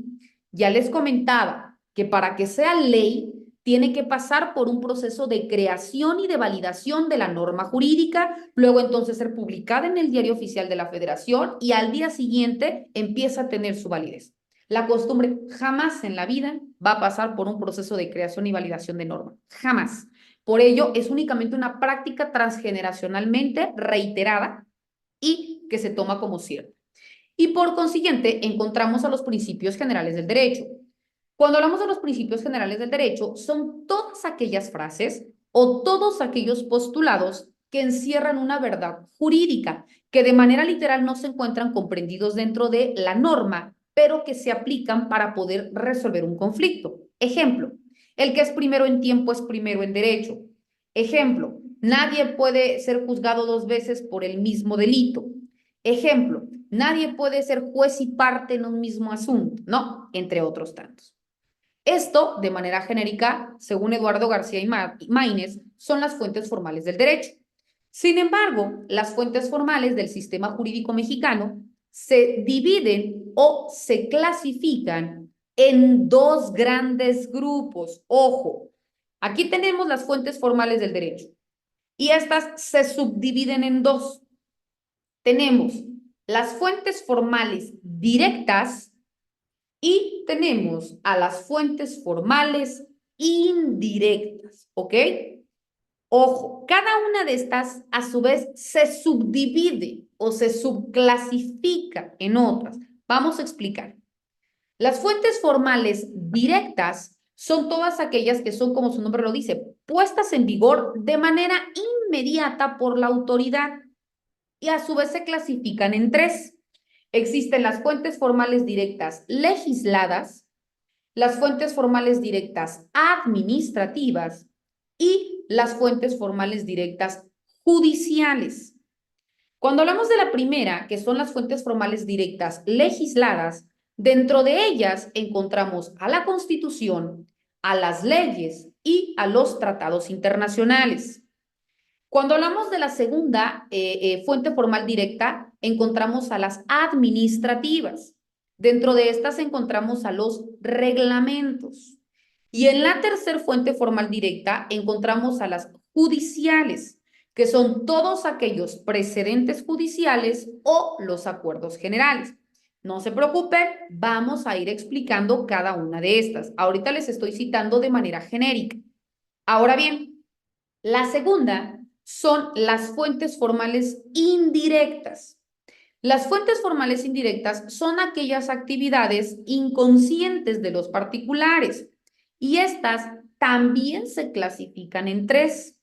Ya les comentaba que para que sea ley tiene que pasar por un proceso de creación y de validación de la norma jurídica, luego entonces ser publicada en el Diario Oficial de la Federación y al día siguiente empieza a tener su validez. La costumbre jamás en la vida va a pasar por un proceso de creación y validación de norma, jamás. Por ello, es únicamente una práctica transgeneracionalmente reiterada y que se toma como cierta. Y por consiguiente, encontramos a los principios generales del derecho. Cuando hablamos de los principios generales del derecho, son todas aquellas frases o todos aquellos postulados que encierran una verdad jurídica, que de manera literal no se encuentran comprendidos dentro de la norma, pero que se aplican para poder resolver un conflicto. Ejemplo, el que es primero en tiempo es primero en derecho. Ejemplo, nadie puede ser juzgado 2 veces por el mismo delito. Ejemplo, nadie puede ser juez y parte en un mismo asunto, no, entre otros tantos. Esto, de manera genérica, según Eduardo García y Maínez, son las fuentes formales del derecho. Sin embargo, las fuentes formales del sistema jurídico mexicano se dividen o se clasifican en 2 grandes grupos. Ojo, aquí tenemos las fuentes formales del derecho y estas se subdividen en 2. Tenemos las fuentes formales directas y tenemos a las fuentes formales indirectas, ¿ok? Ojo, cada una de estas a su vez se subdivide o se subclasifica en otras. Vamos a explicar. Las fuentes formales directas son todas aquellas que son, como su nombre lo dice, puestas en vigor de manera inmediata por la autoridad y a su vez se clasifican en 3. Existen las fuentes formales directas legisladas, las fuentes formales directas administrativas y las fuentes formales directas judiciales. Cuando hablamos de la primera, que son las fuentes formales directas legisladas, dentro de ellas encontramos a la Constitución, a las leyes y a los tratados internacionales. Cuando hablamos de la segunda fuente formal directa, encontramos a las administrativas. Dentro de estas encontramos a los reglamentos. Y en la tercera fuente formal directa encontramos a las judiciales, que son todos aquellos precedentes judiciales o los acuerdos generales. No se preocupen, vamos a ir explicando cada una de estas. Ahorita les estoy citando de manera genérica. Ahora bien, la segunda son las fuentes formales indirectas. Las fuentes formales indirectas son aquellas actividades inconscientes de los particulares y estas también se clasifican en 3,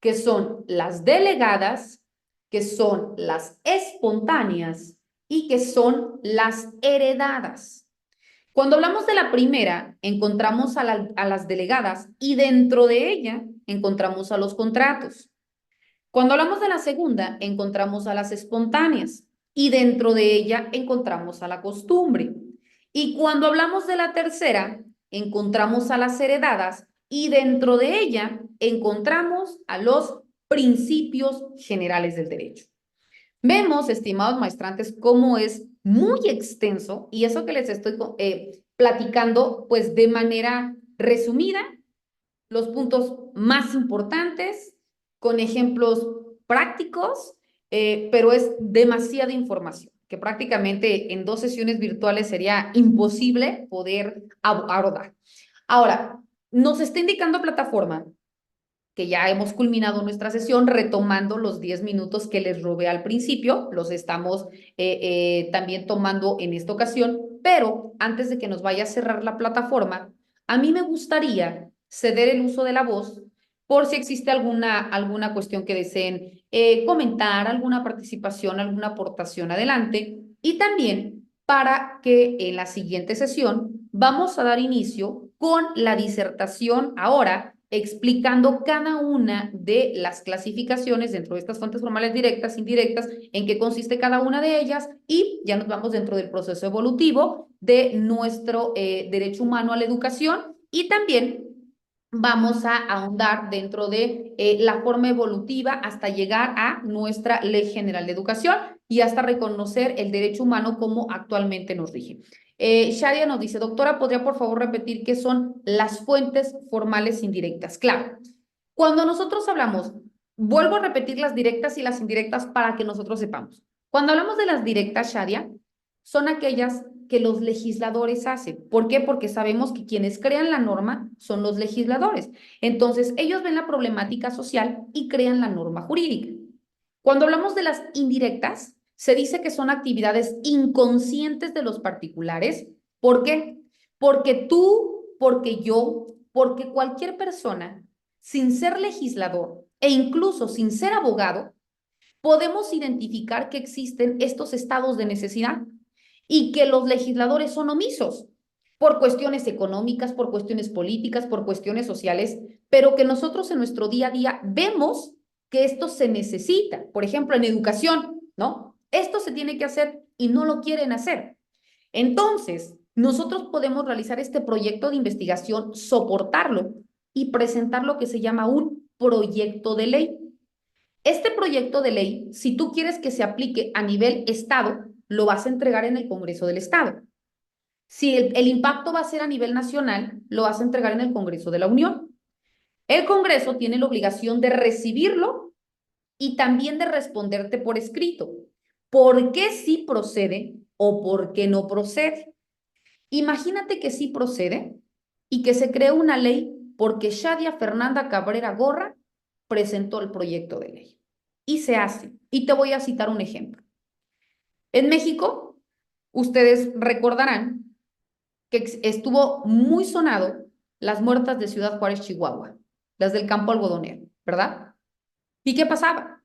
que son las delegadas, que son las espontáneas y que son las heredadas. Cuando hablamos de la primera, encontramos a las delegadas y dentro de ella encontramos a los contratos. Cuando hablamos de la segunda, encontramos a las espontáneas y dentro de ella encontramos a la costumbre. Y cuando hablamos de la tercera, encontramos a las heredadas y dentro de ella encontramos a los principios generales del derecho. Vemos, estimados maestrantes, cómo es muy extenso y eso que les estoy platicando, pues de manera resumida, los puntos más importantes, con ejemplos prácticos, pero es demasiada información, que prácticamente en 2 sesiones virtuales sería imposible poder abordar. Ahora, nos está indicando plataforma que ya hemos culminado nuestra sesión retomando los 10 minutos que les robé al principio, los estamos también tomando en esta ocasión, pero antes de que nos vaya a cerrar la plataforma, a mí me gustaría ceder el uso de la voz por si existe alguna cuestión que deseen comentar, alguna participación, alguna aportación adelante, y también para que en la siguiente sesión vamos a dar inicio con la disertación ahora, explicando cada una de las clasificaciones dentro de estas fuentes formales directas, indirectas, en qué consiste cada una de ellas, y ya nos vamos dentro del proceso evolutivo de nuestro derecho humano a la educación, y también vamos a ahondar dentro de la forma evolutiva hasta llegar a nuestra Ley General de Educación y hasta reconocer el derecho humano como actualmente nos rige. Shadia nos dice, doctora, ¿podría por favor repetir qué son las fuentes formales indirectas? Claro, cuando nosotros hablamos, vuelvo a repetir las directas y las indirectas para que nosotros sepamos. Cuando hablamos de las directas, Shadia, son aquellas que los legisladores hacen. ¿Por qué? Porque sabemos que quienes crean la norma son los legisladores. Entonces, ellos ven la problemática social y crean la norma jurídica. Cuando hablamos de las indirectas, se dice que son actividades inconscientes de los particulares. ¿Por qué? Porque tú, porque yo, porque cualquier persona, sin ser legislador e incluso sin ser abogado, podemos identificar que existen estos estados de necesidad y que los legisladores son omisos por cuestiones económicas, por cuestiones políticas, por cuestiones sociales, pero que nosotros en nuestro día a día vemos que esto se necesita. Por ejemplo, en educación, ¿no? Esto se tiene que hacer y no lo quieren hacer. Entonces, nosotros podemos realizar este proyecto de investigación, soportarlo y presentar lo que se llama un proyecto de ley. Este proyecto de ley, si tú quieres que se aplique a nivel Estado, lo vas a entregar en el Congreso del Estado. Si el impacto va a ser a nivel nacional, lo vas a entregar en el Congreso de la Unión. El Congreso tiene la obligación de recibirlo y también de responderte por escrito. ¿Por qué sí procede o por qué no procede? Imagínate que sí procede y que se cree una ley porque Shadia Fernanda Cabrera Gorra presentó el proyecto de ley. Y se hace. Y te voy a citar un ejemplo. En México, ustedes recordarán que estuvo muy sonado las muertas de Ciudad Juárez, Chihuahua, las del campo algodonero, ¿verdad? ¿Y qué pasaba?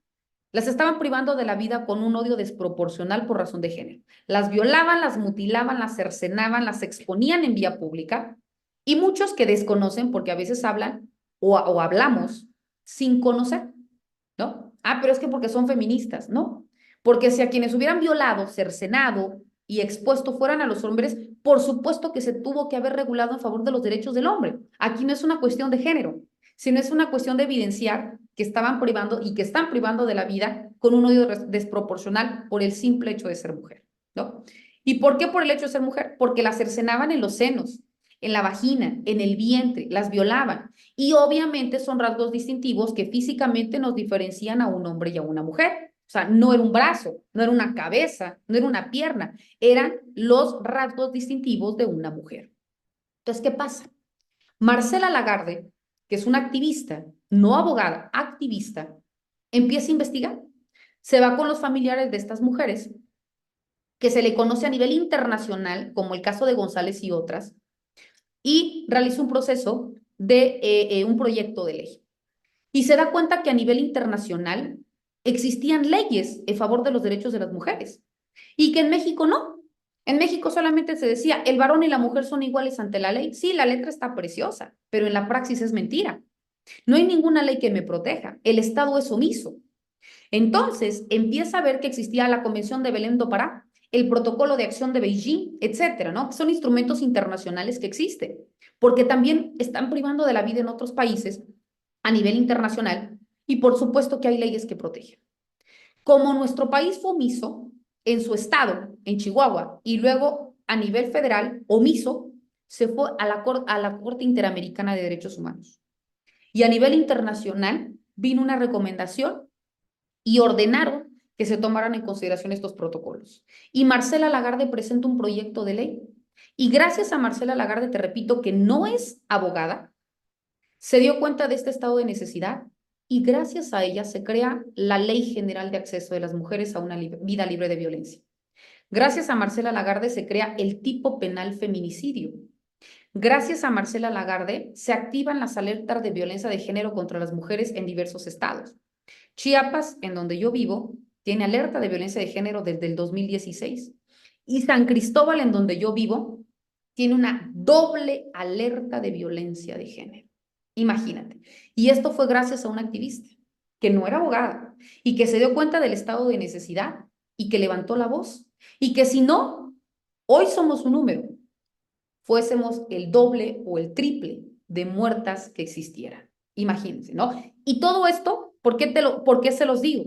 Las estaban privando de la vida con un odio desproporcional por razón de género. Las violaban, las mutilaban, las cercenaban, las exponían en vía pública, y muchos que desconocen, porque a veces hablan o hablamos sin conocer, ¿no? Ah, pero es que porque son feministas, ¿no? Porque si a quienes hubieran violado, cercenado y expuesto fueran a los hombres, por supuesto que se tuvo que haber regulado en favor de los derechos del hombre. Aquí no es una cuestión de género, sino es una cuestión de evidenciar que estaban privando y que están privando de la vida con un odio desproporcional por el simple hecho de ser mujer, ¿no? ¿Y por qué por el hecho de ser mujer? Porque la cercenaban en los senos, en la vagina, en el vientre, las violaban. Y obviamente son rasgos distintivos que físicamente nos diferencian a un hombre y a una mujer. O sea, no era un brazo, no era una cabeza, no era una pierna, eran los rasgos distintivos de una mujer. Entonces, ¿qué pasa? Marcela Lagarde, que es una activista, no abogada, activista, empieza a investigar. Se va con los familiares de estas mujeres, que se le conoce a nivel internacional, como el caso de González y otras, y realiza un proceso de un proyecto de ley. Y se da cuenta que a nivel internacional existían leyes en favor de los derechos de las mujeres y que en México no. En México solamente se decía, el varón y la mujer son iguales ante la ley. Sí, la letra está preciosa, pero en la praxis es mentira. No hay ninguna ley que me proteja. El Estado es omiso. Entonces, empieza a ver que existía la Convención de Belém do Pará, el Protocolo de Acción de Beijing, etcétera, ¿no? Son instrumentos internacionales que existen, porque también están privando de la vida en otros países a nivel internacional, y por supuesto que hay leyes que protegen. Como nuestro país fue omiso en su estado, en Chihuahua, y luego a nivel federal, omiso, se fue a la Corte Interamericana de Derechos Humanos. Y a nivel internacional vino una recomendación y ordenaron que se tomaran en consideración estos protocolos. Y Marcela Lagarde presenta un proyecto de ley. Y gracias a Marcela Lagarde, te repito, que no es abogada, se dio cuenta de este estado de necesidad y gracias a ella se crea la Ley General de Acceso de las Mujeres a una vida libre de violencia. Gracias a Marcela Lagarde se crea el tipo penal feminicidio. Gracias a Marcela Lagarde se activan las alertas de violencia de género contra las mujeres en diversos estados. Chiapas, en donde yo vivo, tiene alerta de violencia de género desde el 2016. Y San Cristóbal, en donde yo vivo, tiene una doble alerta de violencia de género. Imagínate. Y esto fue gracias a una activista que no era abogada y que se dio cuenta del estado de necesidad y que levantó la voz. Y que si no, hoy somos un número, fuésemos el doble o el triple de muertas que existieran. Imagínense, ¿no? Y todo esto, ¿por qué se los digo?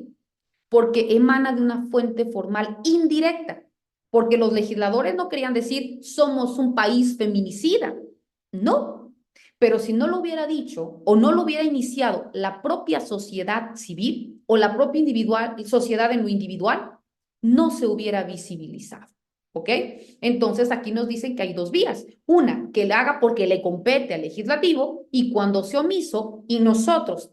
Porque emana de una fuente formal indirecta, porque los legisladores no querían decir somos un país feminicida, no, pero si no lo hubiera dicho o no lo hubiera iniciado la propia sociedad civil o la propia sociedad en lo individual, no se hubiera visibilizado. ¿Ok? Entonces aquí nos dicen que hay dos vías. Una, que le haga porque le compete al legislativo y cuando sea omiso y nosotros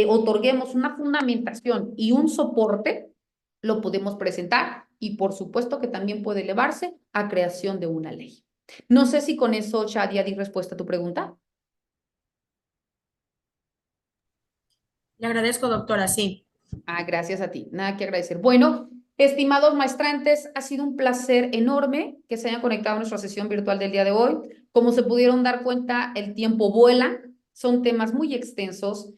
otorguemos una fundamentación y un soporte, lo podemos presentar y por supuesto que también puede elevarse a creación de una ley. No sé si con eso, Shadia, di respuesta a tu pregunta. Le agradezco, doctora, sí. Gracias a ti, nada que agradecer. Bueno, estimados maestrantes, ha sido un placer enorme que se hayan conectado a nuestra sesión virtual del día de hoy. Como se pudieron dar cuenta, el tiempo vuela, son temas muy extensos,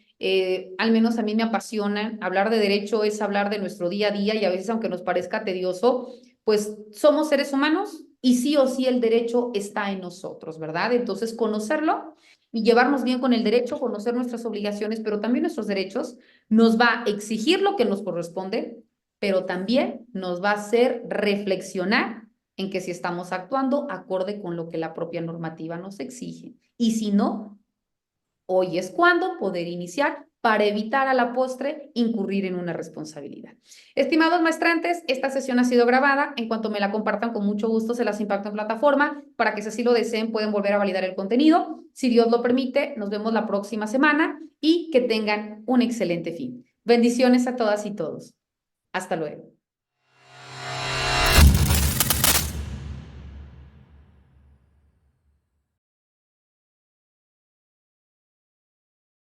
al menos a mí me apasionan. Hablar de derecho es hablar de nuestro día a día y a veces, aunque nos parezca tedioso, pues somos seres humanos y sí o sí el derecho está en nosotros, ¿verdad? Entonces, conocerlo y llevarnos bien con el derecho, conocer nuestras obligaciones, pero también nuestros derechos, nos va a exigir lo que nos corresponde, pero también nos va a hacer reflexionar en que si estamos actuando acorde con lo que la propia normativa nos exige. Y si no, hoy es cuando poder iniciar para evitar a la postre incurrir en una responsabilidad. Estimados maestrantes, esta sesión ha sido grabada. En cuanto me la compartan, con mucho gusto se las impacto en plataforma para que si así lo deseen pueden volver a validar el contenido. Si Dios lo permite, nos vemos la próxima semana y que tengan un excelente fin. Bendiciones a todas y todos. Hasta luego.